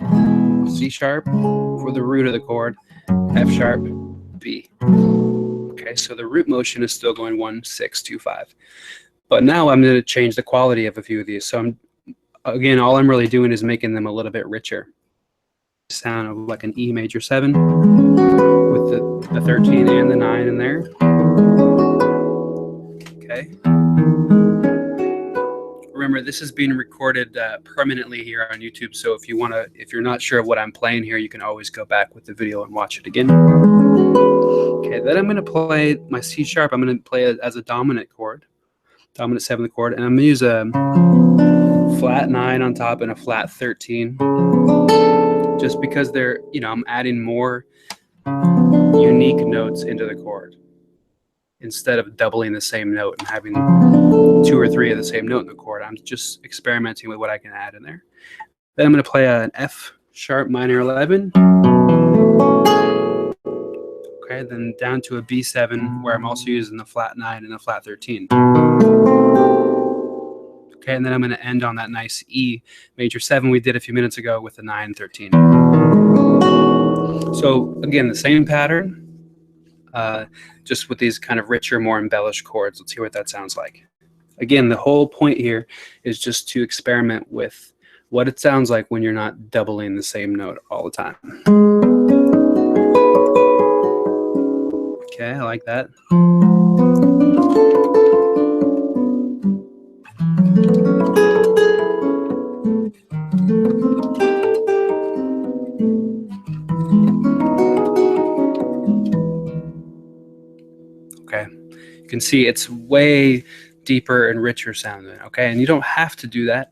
C sharp for the root of the chord, F sharp, B. Okay, so the root motion is still going 1, 6, 2, 5. But now I'm going to change the quality of a few of these. So again, all I'm really doing is making them a little bit richer. Sound of like an E major 7 with the 13 and the 9 in there. Okay. Remember, this is being recorded permanently here on YouTube. So if you're not sure of what I'm playing here, you can always go back with the video and watch it again. Okay, then I'm going to play my C sharp. I'm going to play it as a dominant chord, dominant 7th chord, and I'm going to use a flat 9 on top and a flat 13, just because I'm adding more unique notes into the chord instead of doubling the same note and having 2 or 3 of the same note in the chord. I'm just experimenting with what I can add in there. Then I'm going to play an F sharp minor 11. Okay, then down to a B7 where I'm also using the flat 9 and the flat 13. Okay, and then I'm going to end on that nice E major 7 we did a few minutes ago with the 9, 13. So again, the same pattern, just with these kind of richer, more embellished chords. Let's hear what that sounds like. Again, the whole point here is just to experiment with what it sounds like when you're not doubling the same note all the time. Okay, I like that. Okay, you can see it's way deeper and richer sounding. Okay, and you don't have to do that,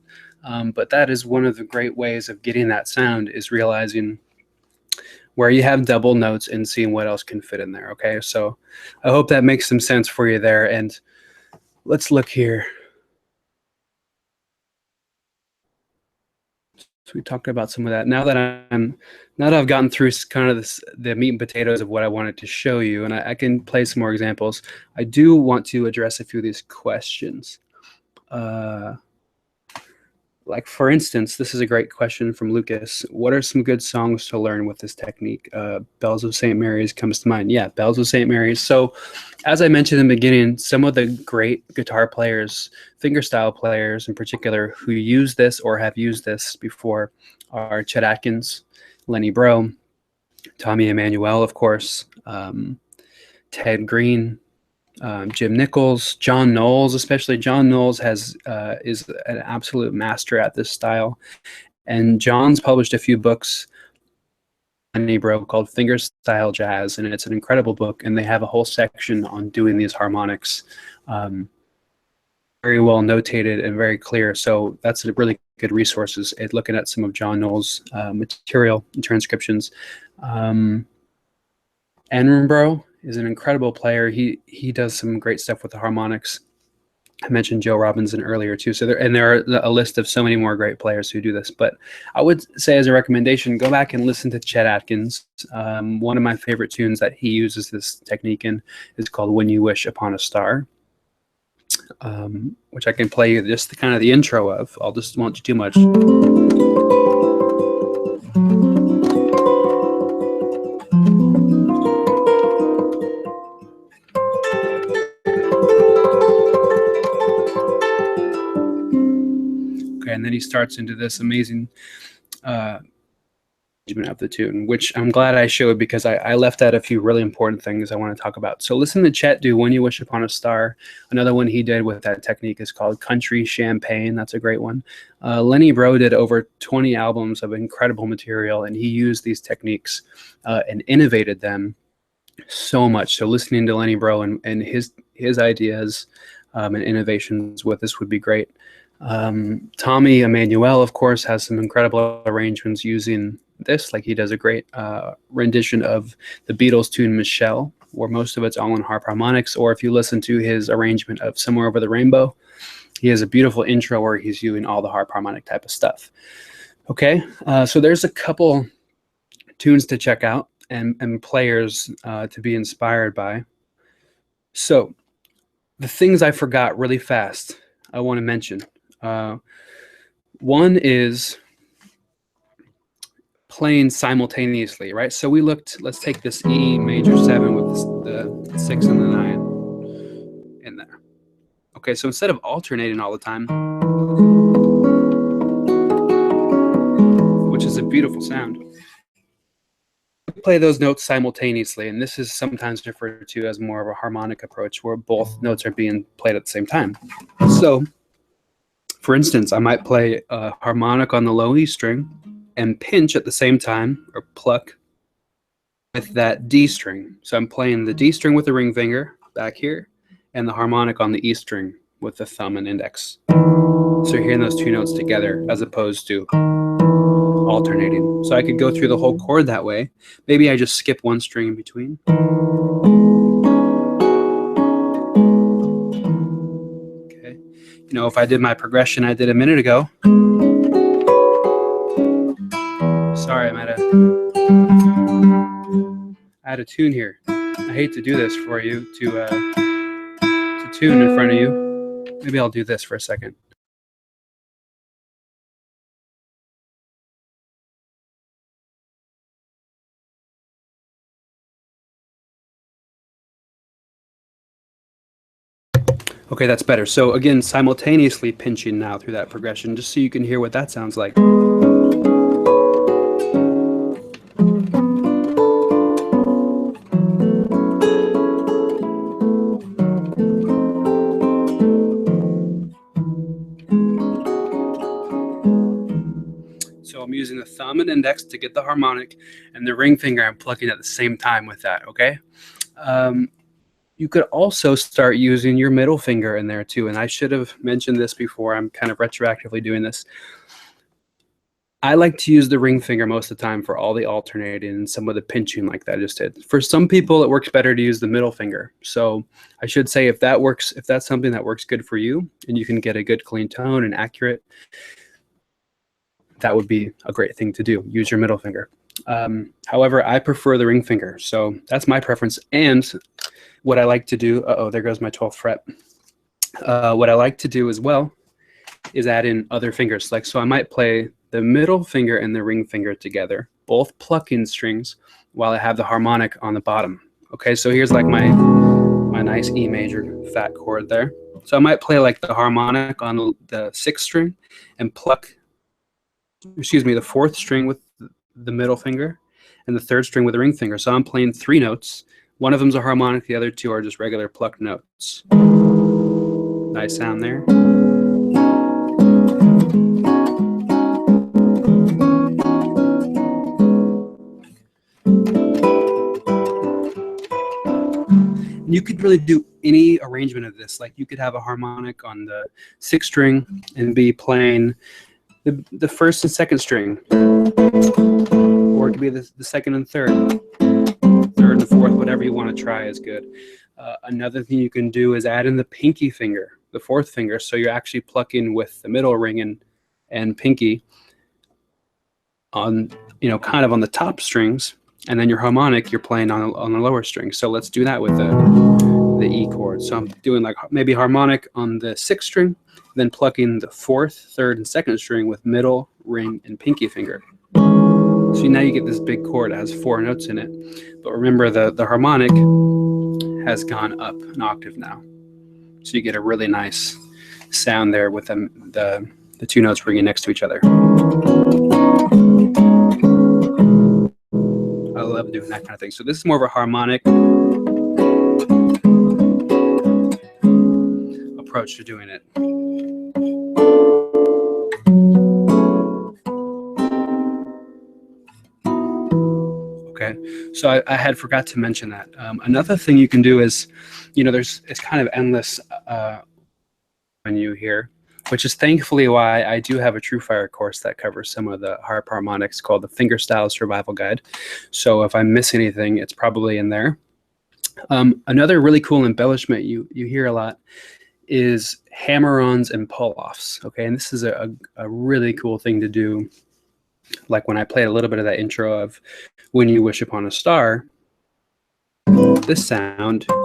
but that is one of the great ways of getting that sound, is realizing where you have double notes and seeing what else can fit in there. Okay, so I hope that makes some sense for you there. And let's look here. So we talked about some of that. Now that I've gotten through kind of the meat and potatoes of what I wanted to show you, and I can play some more examples, I do want to address a few of these questions. Like, for instance, this is a great question from Lucas. What are some good songs to learn with this technique? Bells of St. Mary's comes to mind. Yeah, Bells of St. Mary's. So as I mentioned in the beginning, some of the great guitar players, fingerstyle players in particular, who use this or have used this before are Chet Atkins, Lenny Breau, Tommy Emmanuel, of course, Ted Green, Jim Nichols, John Knowles, especially. John Knowles is an absolute master at this style, and John's published a few books Lenny Breau called Fingerstyle Jazz, and it's an incredible book, and they have a whole section on doing these harmonics, very well notated and very clear. So that's a really good resources at looking at some of John Knowles' material and transcriptions. Breau is an incredible player. He does some great stuff with the harmonics. I mentioned Joe Robinson earlier too. So there are a list of so many more great players who do this. But I would say, as a recommendation, go back and listen to Chet Atkins. One of my favorite tunes that he uses this technique in is called "When You Wish Upon a Star," which I can play you just kind of the intro of. I'll just won't do too much. And then he starts into this amazing of the tune, which I'm glad I showed, because I left out a few really important things I want to talk about. So listen to Chet do "When You Wish Upon a Star." Another one he did with that technique is called "Country Champagne." That's a great one. Lenny Breau did over 20 albums of incredible material, and he used these techniques and innovated them so much. So listening to Lenny Breau and his ideas and innovations with this would be great. Tommy Emmanuel, of course, has some incredible arrangements using this. Like, he does a great rendition of the Beatles tune "Michelle," where most of it's all in harp harmonics. Or if you listen to his arrangement of "Somewhere Over the Rainbow," he has a beautiful intro where he's using all the harp harmonic type of stuff. Okay, so there's a couple tunes to check out and players to be inspired by. So the things I forgot really fast, I want to mention. One is playing simultaneously, right? So we looked, let's take this E major 7 with the 6 and the 9 in there. Okay, so instead of alternating all the time, which is a beautiful sound, we play those notes simultaneously, and this is sometimes referred to as more of a harmonic approach, where both notes are being played at the same time. So, for instance, I might play a harmonic on the low E string and pinch at the same time, or pluck, with that D string. So I'm playing the D string with the ring finger back here, and the harmonic on the E string with the thumb and index. So you're hearing those two notes together as opposed to alternating. So I could go through the whole chord that way. Maybe I just skip one string in between. Okay. You know, if I did my progression I did a minute ago. Sorry, I had a tune here. I hate to do this for you, to tune in front of you. Maybe I'll do this for a second. Okay, that's better. So again, simultaneously pinching now through that progression, just so you can hear what that sounds like. So I'm using the thumb and index to get the harmonic, and the ring finger I'm plucking at the same time with that, okay? You could also start using your middle finger in there too, and I should have mentioned this before. I'm kind of retroactively doing this. I like to use the ring finger most of the time for all the alternating and some of the pinching like that I just did. For some people, it works better to use the middle finger. So I should say if that works, if that's something that works good for you and you can get a good clean tone and accurate, that would be a great thing to do. Use your middle finger. However, I prefer the ring finger. So that's my preference. And what I like to do, there goes my 12th fret. What I like to do as well is add in other fingers. Like, so I might play the middle finger and the ring finger together, both plucking strings while I have the harmonic on the bottom. Okay, so here's like my nice E major fat chord there. So I might play like the harmonic on the 6th string and pluck, excuse me, the 4th string with the middle finger and the 3rd string with the ring finger. So I'm playing 3 notes. One of them's a harmonic, the other 2 are just regular plucked notes. Nice sound there. You could really do any arrangement of this. Like you could have a harmonic on the 6th string and be playing the 1st and 2nd string, or it could be the 2nd and 3rd, 3rd and 4th, whatever you want to try is good. Another thing you can do is add in the pinky finger, the 4th finger, so you're actually plucking with the middle ring and pinky on, you know, kind of on the top strings, and then your harmonic you're playing on the lower string. So let's do that with the E chord. So I'm doing like maybe harmonic on the 6th string, then plucking the 4th, 3rd, and 2nd string with middle, ring, and pinky finger. So now you get this big chord that has 4 notes in it. But remember, the harmonic has gone up an octave now. So you get a really nice sound there with the 2 notes ringing next to each other. I love doing that kind of thing. So this is more of a harmonic approach to doing it. Okay, so I had forgot to mention that. Another thing you can do is, you know, it's kind of endless menu here, which is thankfully why I do have a TrueFire course that covers some of the harp harmonics called the Fingerstyle Survival Guide. So if I miss anything, it's probably in there. Another really cool embellishment you hear a lot is hammer-ons and pull-offs. Okay, and this is a really cool thing to do. Like when I played a little bit of that intro of When You Wish Upon a Star, this sound so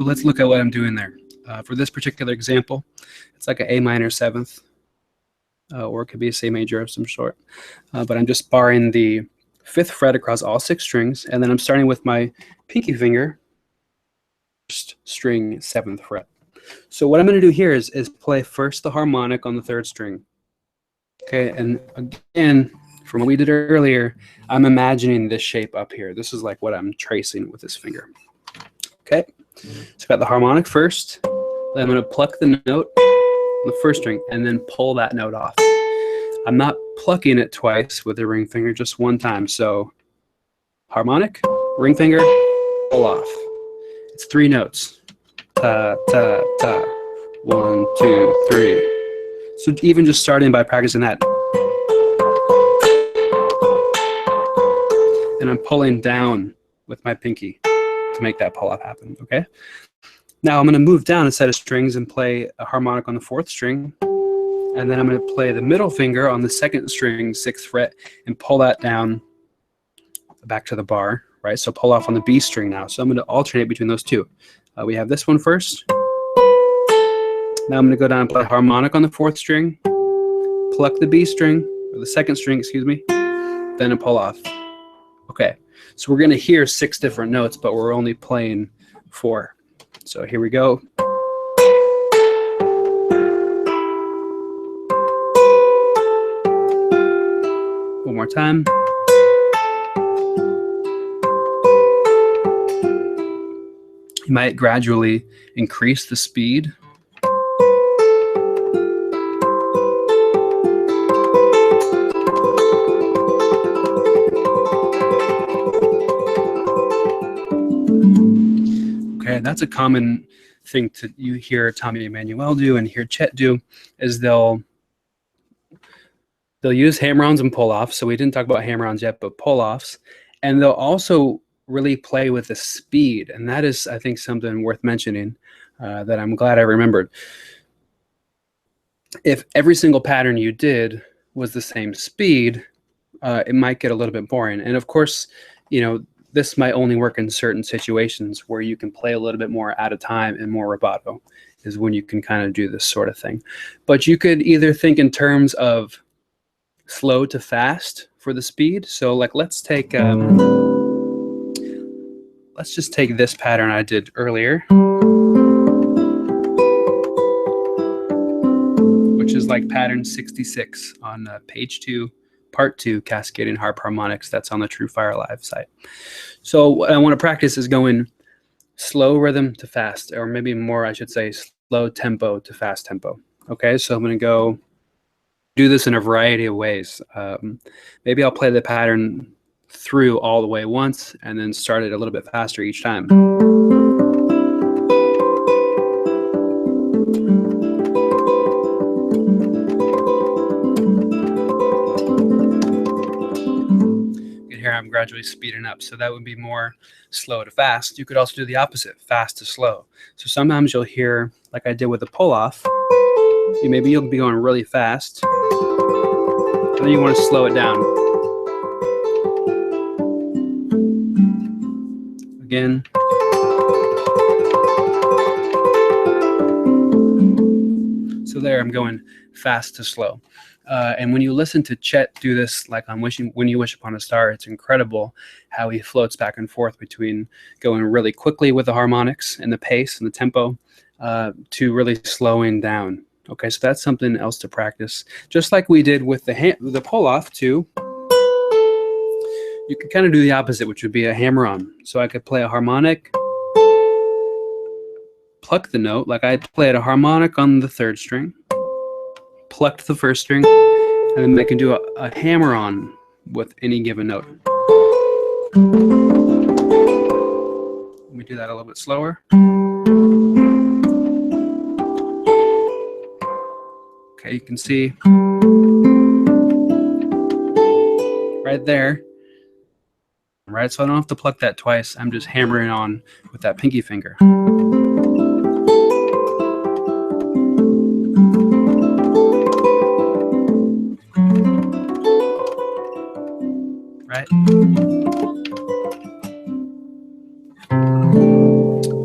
let's look at what I'm doing there. For this particular example, it's like an A minor 7th, or it could be a C major of some sort. But I'm just barring the 5th fret across all 6 strings, and then I'm starting with my pinky finger, 1st string, 7th fret. So what I'm going to do here is play first the harmonic on the 3rd string. Okay, and again, from what we did earlier, I'm imagining this shape up here. This is like what I'm tracing with this finger. Okay, so I've got the harmonic first, then I'm going to pluck the note on the 1st string and then pull that note off. I'm not plucking it twice with the ring finger, just one time. So harmonic, ring finger, pull off. It's 3 notes. Ta, ta, ta. 1, 2, 3. So even just starting by practicing that. And I'm pulling down with my pinky to make that pull off happen, okay? Now I'm going to move down a set of strings and play a harmonic on the 4th string. And then I'm going to play the middle finger on the 2nd string, 6th fret, and pull that down back to the bar, right? So pull off on the B string now. So I'm going to alternate between those two. We have this one first. Now I'm going to go down and play harmonic on the 4th string, pluck the B string, or the second string, excuse me, then a pull off. Okay, so we're going to hear 6 different notes, but we're only playing 4. So here we go. One more time. You might gradually increase the speed. Okay, that's a common thing you hear Tommy Emmanuel do and hear Chet do, is they'll use hammer-ons and pull-offs. So we didn't talk about hammer-ons yet, but pull-offs. And they'll also really play with the speed. And that is, I think, something worth mentioning that I'm glad I remembered. If every single pattern you did was the same speed, it might get a little bit boring. And of course, you know, this might only work in certain situations where you can play a little bit more at a time and more rubato is when you can kind of do this sort of thing. But you could either think in terms of slow to fast for the speed. So like let's take let's just take this pattern I did earlier, which is like pattern 66 on page 2, part 2, Cascading Harp Harmonics. That's on the TrueFire Live site. So what I want to practice is going slow rhythm to fast, or maybe more, I should say, slow tempo to fast tempo. Okay, so I'm going to go do this in a variety of ways. Maybe I'll play the pattern through all the way once and then start it a little bit faster each time. Here I'm gradually speeding up, so that would be more slow to fast. You could also do the opposite, fast to slow. So sometimes you'll hear, like I did with the pull-off, maybe you'll be going really fast, and then you want to slow it down. Again. So there, I'm going fast to slow. And when you listen to Chet do this, like on When You Wish Upon a Star, it's incredible how he floats back and forth between going really quickly with the harmonics and the pace and the tempo to really slowing down. Okay, so that's something else to practice. Just like we did with the pull-off too, you can kind of do the opposite, which would be a hammer-on. So I could play a harmonic, pluck the note, like I played a harmonic on the 3rd string, plucked the 1st string, and then I can do a hammer-on with any given note. Let me do that a little bit slower. Okay, you can see right there. Right, so I don't have to pluck that twice. I'm just hammering on with that pinky finger. Right?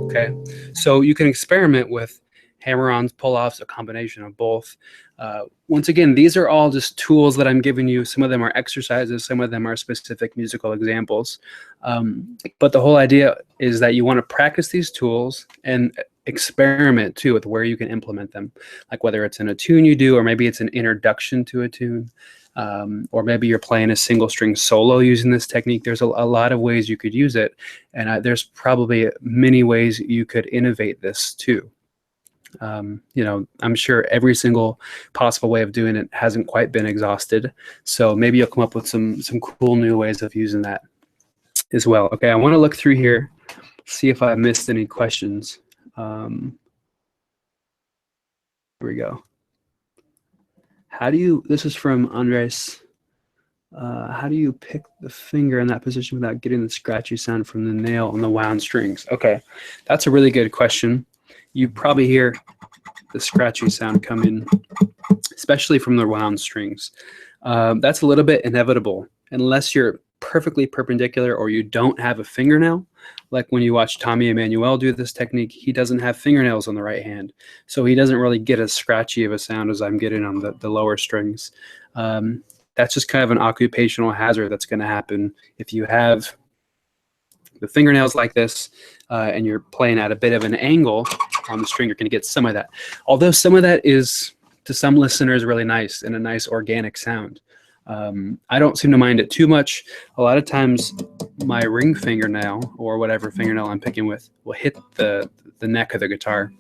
Okay, so you can experiment with hammer-ons, pull-offs, a combination of both. Once again, these are all just tools that I'm giving you. Some of them are exercises, some of them are specific musical examples. But the whole idea is that you want to practice these tools and experiment too with where you can implement them. Like whether it's in a tune you do, or maybe it's an introduction to a tune, or maybe you're playing a single string solo using this technique. There's a lot of ways you could use it, and there's probably many ways you could innovate this too. You know, I'm sure every single possible way of doing it hasn't quite been exhausted. So maybe you'll come up with some cool new ways of using that as well. Okay, I want to look through here, see if I missed any questions. Here we go. How do you, this is from Andres, how do you pick the finger in that position without getting the scratchy sound from the nail on the wound strings? Okay, that's a really good question. You probably hear the scratchy sound coming, especially from the wound strings. That's a little bit inevitable unless you're perfectly perpendicular or you don't have a fingernail. Like when you watch Tommy Emmanuel do this technique, he doesn't have fingernails on the right hand, so he doesn't really get as scratchy of a sound as I'm getting on the lower strings. that's just kind of an occupational hazard that's going to happen if you have the fingernails like this and you're playing at a bit of an angle on the string. You're going to get some of that. Although some of that is, to some listeners, really nice and a nice organic sound. I don't seem to mind it too much. A lot of times my ring fingernail or whatever fingernail I'm picking with will hit the neck of the guitar,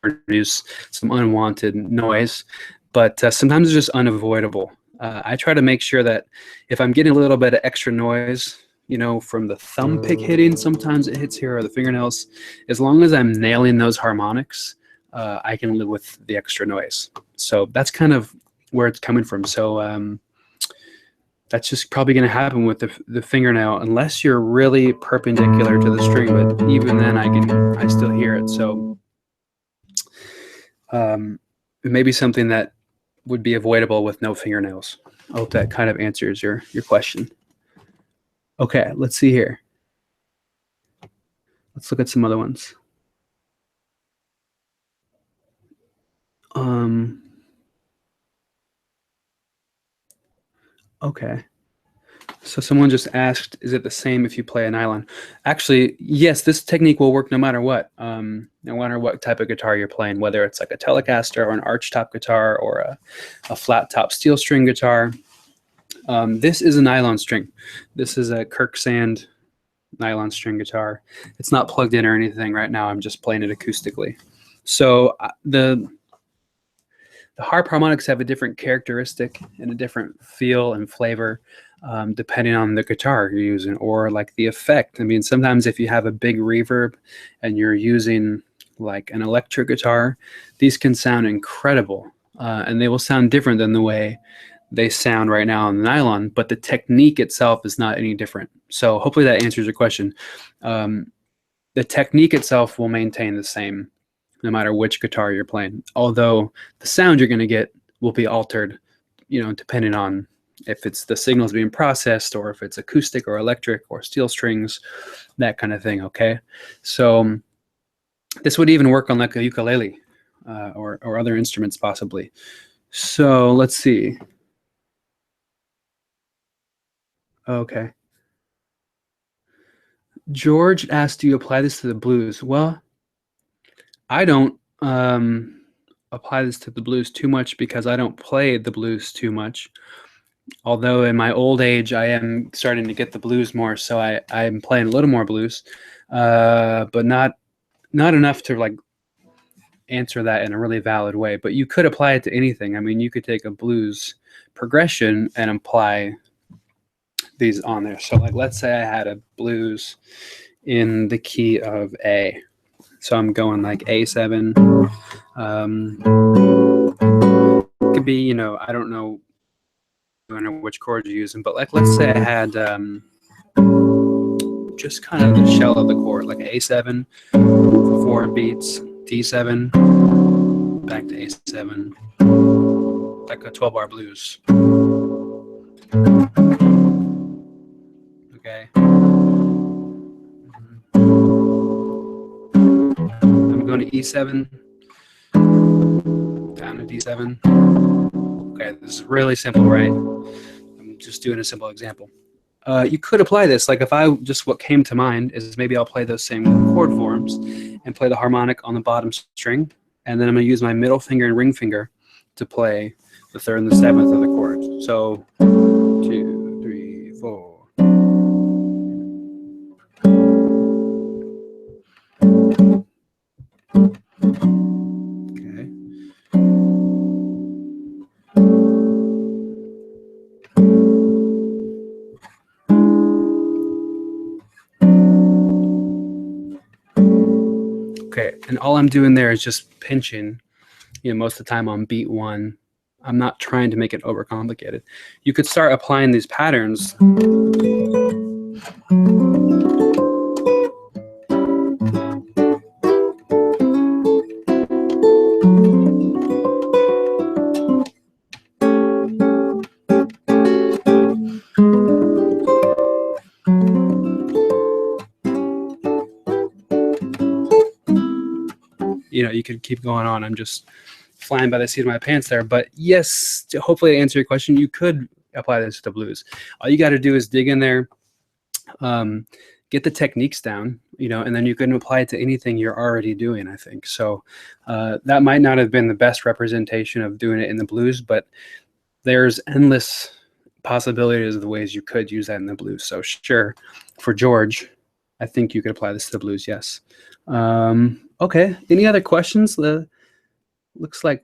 produce some unwanted noise, but sometimes it's just unavoidable. I try to make sure that if I'm getting a little bit of extra noise, you know, from the thumb pick hitting, sometimes it hits here, or the fingernails, as long as I'm nailing those harmonics, I can live with the extra noise. So that's kind of where it's coming from. So that's just probably going to happen with the fingernail, unless you're really perpendicular to the string. But even then, I still hear it. So it may be something that would be avoidable with no fingernails. I hope that kind of answers your question. Okay, let's see here. Let's look at some other ones. Okay. So someone just asked, is it the same if you play a nylon? Actually, yes, this technique will work no matter what. No matter what type of guitar you're playing, whether it's like a Telecaster or an arch top guitar or a flat top steel string guitar. This is a nylon string. This is a Kirk Sand nylon string guitar. It's not plugged in or anything right now. I'm just playing it acoustically. So the Harp harmonics have a different characteristic and a different feel and flavor depending on the guitar you're using, or like the effect. I mean, sometimes if you have a big reverb and you're using like an electric guitar, these can sound incredible, and they will sound different than the way they sound right now on the nylon, but the technique itself is not any different. So hopefully that answers your question. The technique itself will maintain the same no matter which guitar you're playing, although the sound you're going to get will be altered, you know, depending on if it's the signals being processed or if it's acoustic or electric or steel strings, that kind of thing. Okay, so this would even work on like a ukulele or other instruments possibly. So let's see. Okay, George asked, do you apply this to the blues? Well, I don't apply this to the blues too much because I don't play the blues too much. Although in my old age, I am starting to get the blues more, so I'm playing a little more blues, but not enough to like answer that in a really valid way. But you could apply it to anything. I mean, you could take a blues progression and apply these on there. So like, let's say I had a blues in the key of A. So I'm going like A7. It could be, you know, I don't know which chords you're using, but like, let's say I had just kind of the shell of the chord, like A7 for 4 beats, D7, back to A7, like a 12-bar blues. Okay. I'm going to E7, down to D7. Okay, this is really simple, right? I'm just doing a simple example. You could apply this, like if what came to mind is maybe I'll play those same chord forms and play the harmonic on the bottom string, and then I'm going to use my middle finger and ring finger to play the 3rd and the 7th of the chord. So 2, 3, 4. Okay. Okay, and all I'm doing there is just pinching, you know, most of the time on beat 1. I'm not trying to make it overcomplicated. You could start applying these patterns. You know, you could keep going on. I'm just flying by the seat of my pants there. But yes, to hopefully answer your question, you could apply this to blues. All you got to do is dig in there, get the techniques down, you know, and then you can apply it to anything you're already doing, I think. So that might not have been the best representation of doing it in the blues, but there's endless possibilities of the ways you could use that in the blues. So sure, for George, I think you could apply this to the blues, yes. Okay, any other questions? Looks like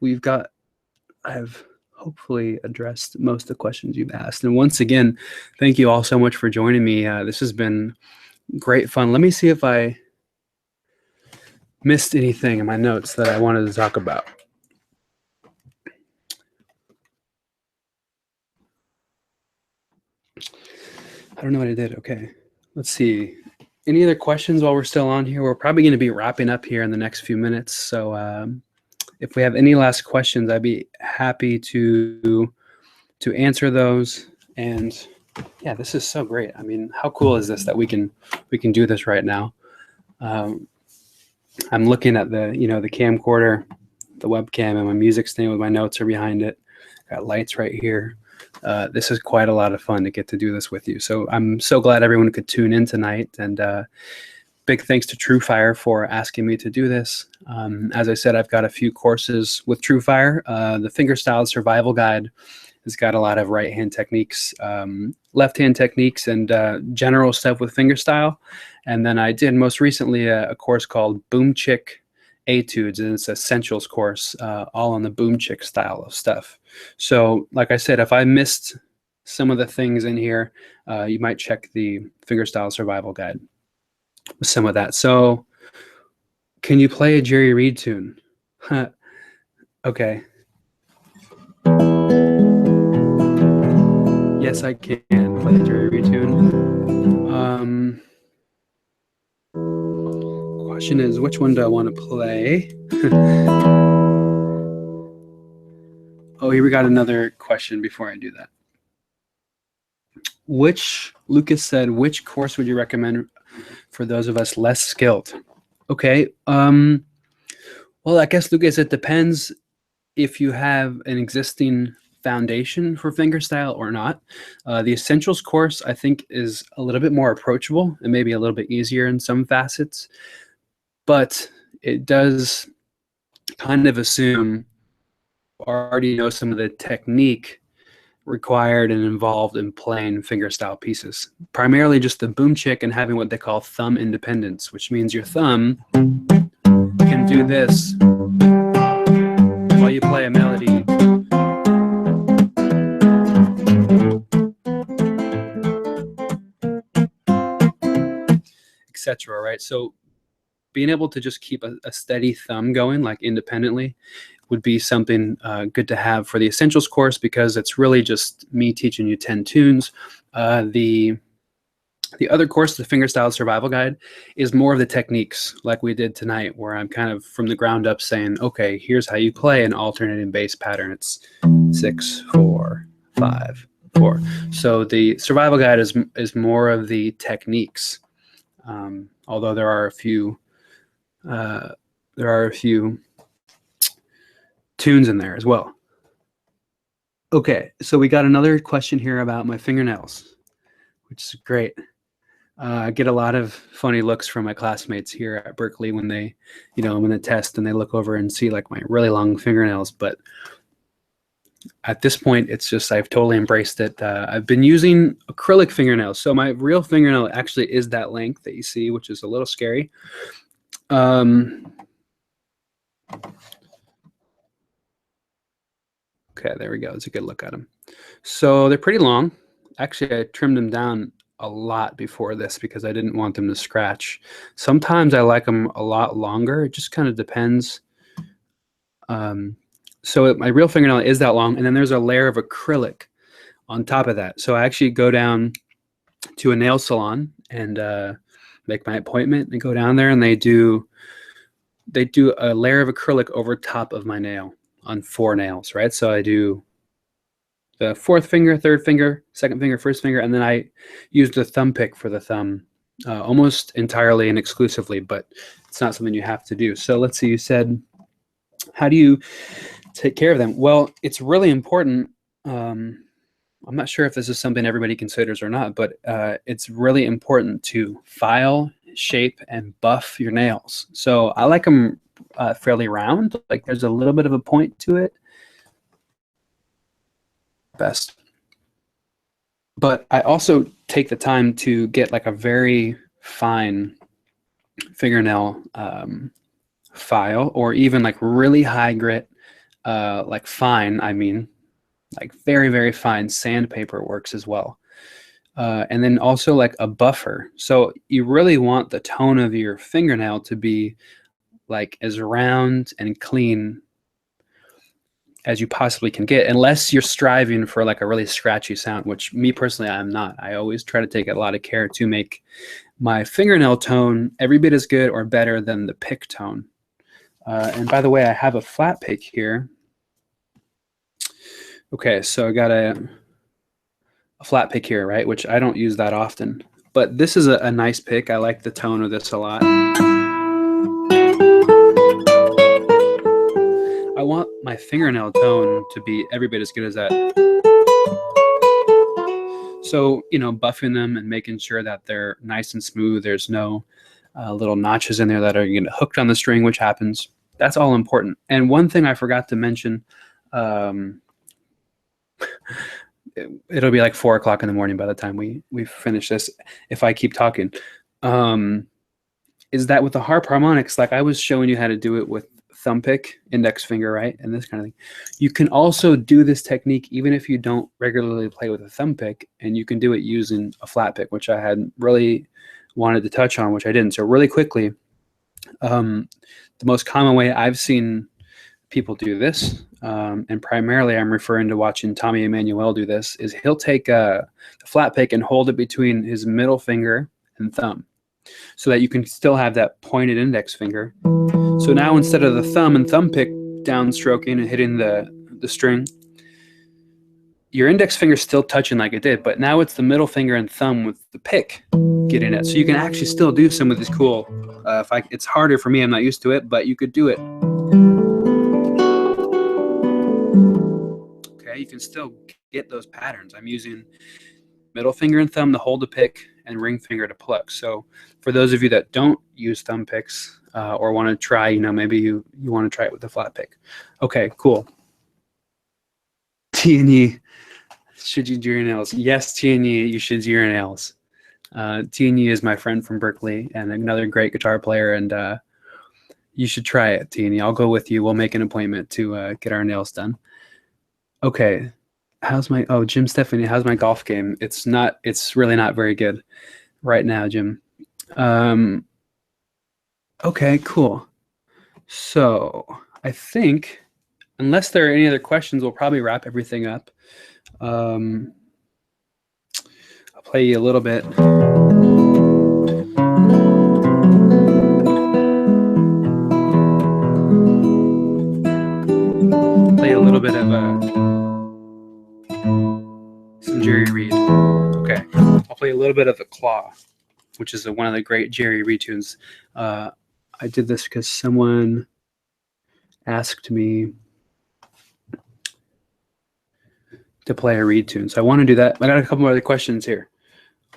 I've hopefully addressed most of the questions you've asked. And once again, thank you all so much for joining me. This has been great fun. Let me see if I missed anything in my notes that I wanted to talk about. I don't know what I did. Okay, let's see. Any other questions while we're still on here? We're probably going to be wrapping up here in the next few minutes. So if we have any last questions, I'd be happy to answer those. And yeah, this is so great. I mean, how cool is this that we can do this right now? I'm looking at the camcorder, the webcam, and my music stand with my notes are behind it. Got lights right here. This is quite a lot of fun to get to do this with you. So I'm so glad everyone could tune in tonight. And big thanks to TrueFire for asking me to do this. As I said, I've got a few courses with TrueFire. The Fingerstyle Survival Guide has got a lot of right-hand techniques, left-hand techniques, and general stuff with fingerstyle. And then I did most recently a course called Boom Chick Etudes, and it's essentials course, all on the boom chick style of stuff. So like I said, if I missed some of the things in here, you might check the Fingerstyle Survival Guide with some of that. So can you play a Jerry Reed tune? Okay. Yes, I can play a Jerry Reed tune. Question is, which one do I want to play? Oh, here we got another question before I do that. Lucas said, which course would you recommend for those of us less skilled? Okay. Well, I guess, Lucas, it depends if you have an existing foundation for fingerstyle or not. The essentials course, I think, is a little bit more approachable and maybe a little bit easier in some facets, but it does kind of assume you already know some of the technique required and involved in playing fingerstyle pieces. Primarily just the boom chick and having what they call thumb independence, which means your thumb can do this while you play a melody. Etc. Right? So being able to just keep a steady thumb going, like independently, would be something good to have for the essentials course, because it's really just me teaching you 10 tunes. The other course, the Fingerstyle Survival Guide, is more of the techniques, like we did tonight, where I'm kind of from the ground up saying, okay, here's how you play an alternating bass pattern. It's 6, 4, 5, 4. So the Survival Guide is more of the techniques, although there are a few tunes in there as well. Okay, so we got another question here about my fingernails, which is great. I get a lot of funny looks from my classmates here at Berkeley when they, when they test and they look over and see like my really long fingernails. But at this point, it's just, I've totally embraced it. I've been using acrylic fingernails. So my real fingernail actually is that length that you see, which is a little scary. Okay, there we go. It's a good look at them. So they're pretty long. Actually, I trimmed them down a lot before this because I didn't want them to scratch. Sometimes I like them a lot longer. It just kind of depends. So my real fingernail is that long, and then there's a layer of acrylic on top of that. So I actually go down to a nail salon and make my appointment and go down there, and they do a layer of acrylic over top of my nail on 4 nails, right? So I do the 4th finger, 3rd finger, 2nd finger, 1st finger, and then I use the thumb pick for the thumb almost entirely and exclusively, but it's not something you have to do. So let's see, you said, how do you take care of them? Well, it's really important. I'm not sure if this is something everybody considers or not, but it's really important to file, shape, and buff your nails. So I like them fairly round, like there's a little bit of a point to it. Best. But I also take the time to get like a very fine fingernail file, or even like really high grit, like fine, I mean, like very, very fine sandpaper works as well. And then also like a buffer. So you really want the tone of your fingernail to be like as round and clean as you possibly can get, unless you're striving for like a really scratchy sound, which me personally, I'm not. I always try to take a lot of care to make my fingernail tone every bit as good or better than the pick tone. And by the way, I have a flat pick here. Okay, so I got a flat pick here, right? Which I don't use that often, but this is a nice pick. I like the tone of this a lot. I want my fingernail tone to be every bit as good as that. So, you know, buffing them and making sure that they're nice and smooth. There's no little notches in there that are going to get hooked on the string, which happens. That's all important. And one thing I forgot to mention, it'll be like 4 o'clock in the morning by the time we finish this, if I keep talking, is that with the Harp harmonics, like I was showing you how to do it with thumb pick, index finger, right, and this kind of thing. You can also do this technique even if you don't regularly play with a thumb pick, and you can do it using a flat pick, which I had really wanted to touch on, which I didn't. So really quickly, the most common way I've seen people do this, and primarily I'm referring to watching Tommy Emmanuel do this, is he'll take the flat pick and hold it between his middle finger and thumb, so that you can still have that pointed index finger. So now instead of the thumb and thumb pick downstroking and hitting the string, your index finger's still touching like it did, but now it's the middle finger and thumb with the pick getting it. So you can actually still do some of these cool, it's harder for me, I'm not used to it, but you could do it. Okay, you can still get those patterns. I'm using middle finger and thumb to hold the pick and ring finger to pluck. So for those of you that don't use thumb picks or want to try, you know, maybe you want to try it with a flat pick. Okay, cool. T&E, should you do your nails? Yes, T&E, you should do your nails. T&E is my friend from Berkeley and another great guitar player, and you should try it, T&E. I'll go with you. We'll make an appointment to get our nails done. Okay. How's my, oh, Jim Stephanie, how's my golf game? It's really not very good right now, Jim. Okay, cool. So I think, unless there are any other questions, we'll probably wrap everything up. I'll play you a little bit. Play a little bit of some Jerry Reed. Okay, I'll play a little bit of The Claw, which is one of the great Jerry Reed tunes. I did this because someone asked me to play a Reed tune, so I want to do that. I got a couple more other questions here.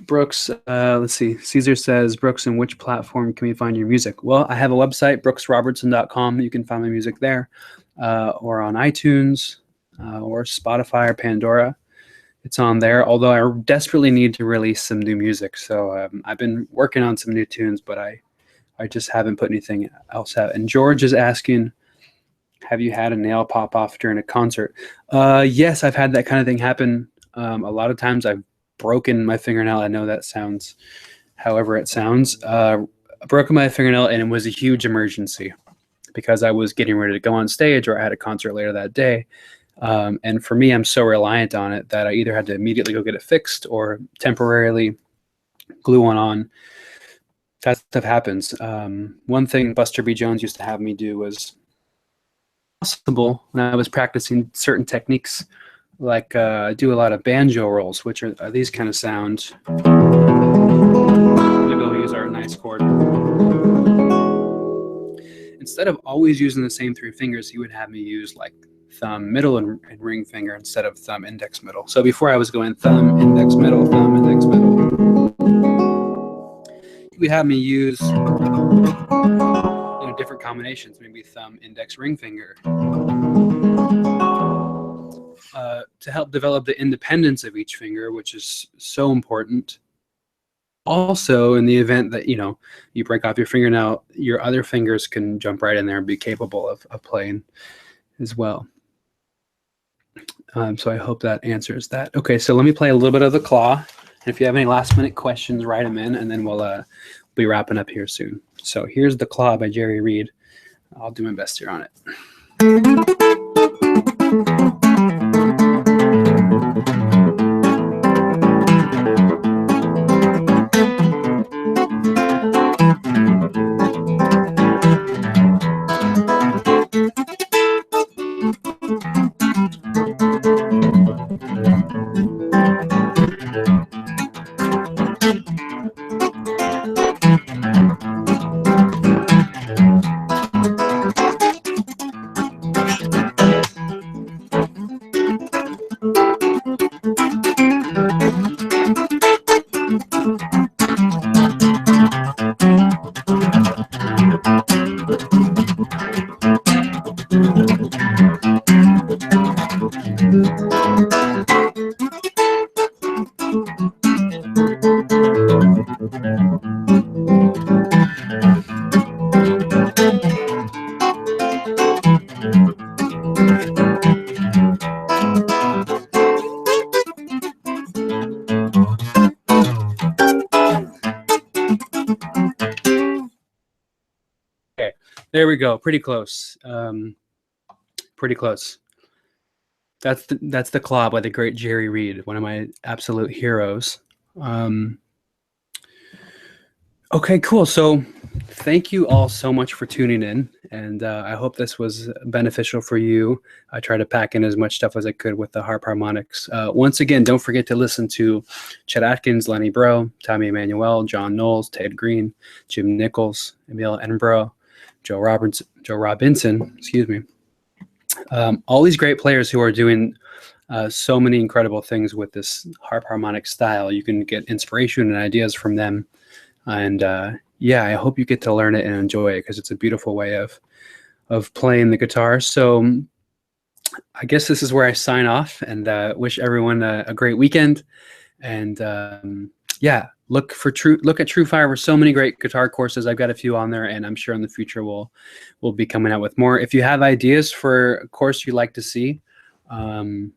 Brooks, let's see. Caesar says, Brooks, in which platform can we find your music? Well, I have a website, brooksrobertson.com. You can find my music there, or on iTunes, or Spotify or Pandora. It's on there, although I desperately need to release some new music. So I've been working on some new tunes, but I just haven't put anything else out. And George is asking, have you had a nail pop off during a concert? Yes, I've had that kind of thing happen. A lot of times I've broken my fingernail. I know that sounds however it sounds. Broken my fingernail, and it was a huge emergency because I was getting ready to go on stage, or I had a concert later that day. And for me, I'm so reliant on it that I either had to immediately go get it fixed or temporarily glue one on. That stuff happens. One thing Buster B. Jones used to have me do was possible when I was practicing certain techniques, like do a lot of banjo rolls, which are these kind of sounds. Maybe we'll use our nice chord. Instead of always using the same 3 fingers, he would have me use like thumb, middle, and ring finger instead of thumb, index, middle. So before I was going thumb, index, middle, thumb, index, middle. We have me use different combinations, maybe thumb, index, ring finger, to help develop the independence of each finger, which is so important. Also, in the event that you break off your fingernail, your other fingers can jump right in there and be capable of playing as well. So I hope that answers that. Okay, so let me play a little bit of the claw. And if you have any last-minute questions, write them in, and then we'll be wrapping up here soon. So here's the Claw by Jerry Reed. I'll do my best here on it. There we go. Pretty close. Pretty close. That's the Claw by the great Jerry Reed, one of my absolute heroes. Okay, cool. So thank you all so much for tuning in, and I hope this was beneficial for you. I tried to pack in as much stuff as I could with the Harp Harmonics. Once again, don't forget to listen to Chet Atkins, Lenny Breau, Tommy Emmanuel, John Knowles, Ted Green, Jim Nichols, Emil Edinburgh, Joe Robinson, excuse me. All these great players who are doing so many incredible things with this harp harmonic style. You can get inspiration and ideas from them. And yeah, I hope you get to learn it and enjoy it, because it's a beautiful way of playing the guitar. So I guess this is where I sign off, and wish everyone a great weekend. And yeah, look at TrueFire for so many great guitar courses. I've got a few on there, and I'm sure in the future we'll be coming out with more. If you have ideas for a course you'd like to see, go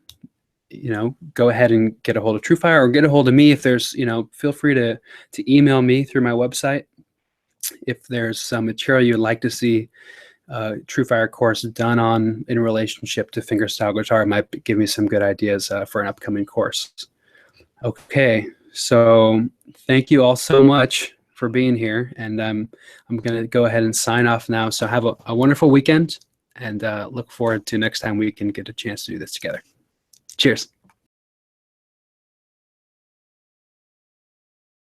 ahead and get a hold of TrueFire, or get a hold of me. If there's, feel free to email me through my website. If there's some material you'd like to see TrueFire course done on in relationship to fingerstyle guitar, it might give me some good ideas for an upcoming course. Okay, so thank you all so much for being here, and I'm going to go ahead and sign off now. So have a wonderful weekend, and look forward to next time we can get a chance to do this together. Cheers.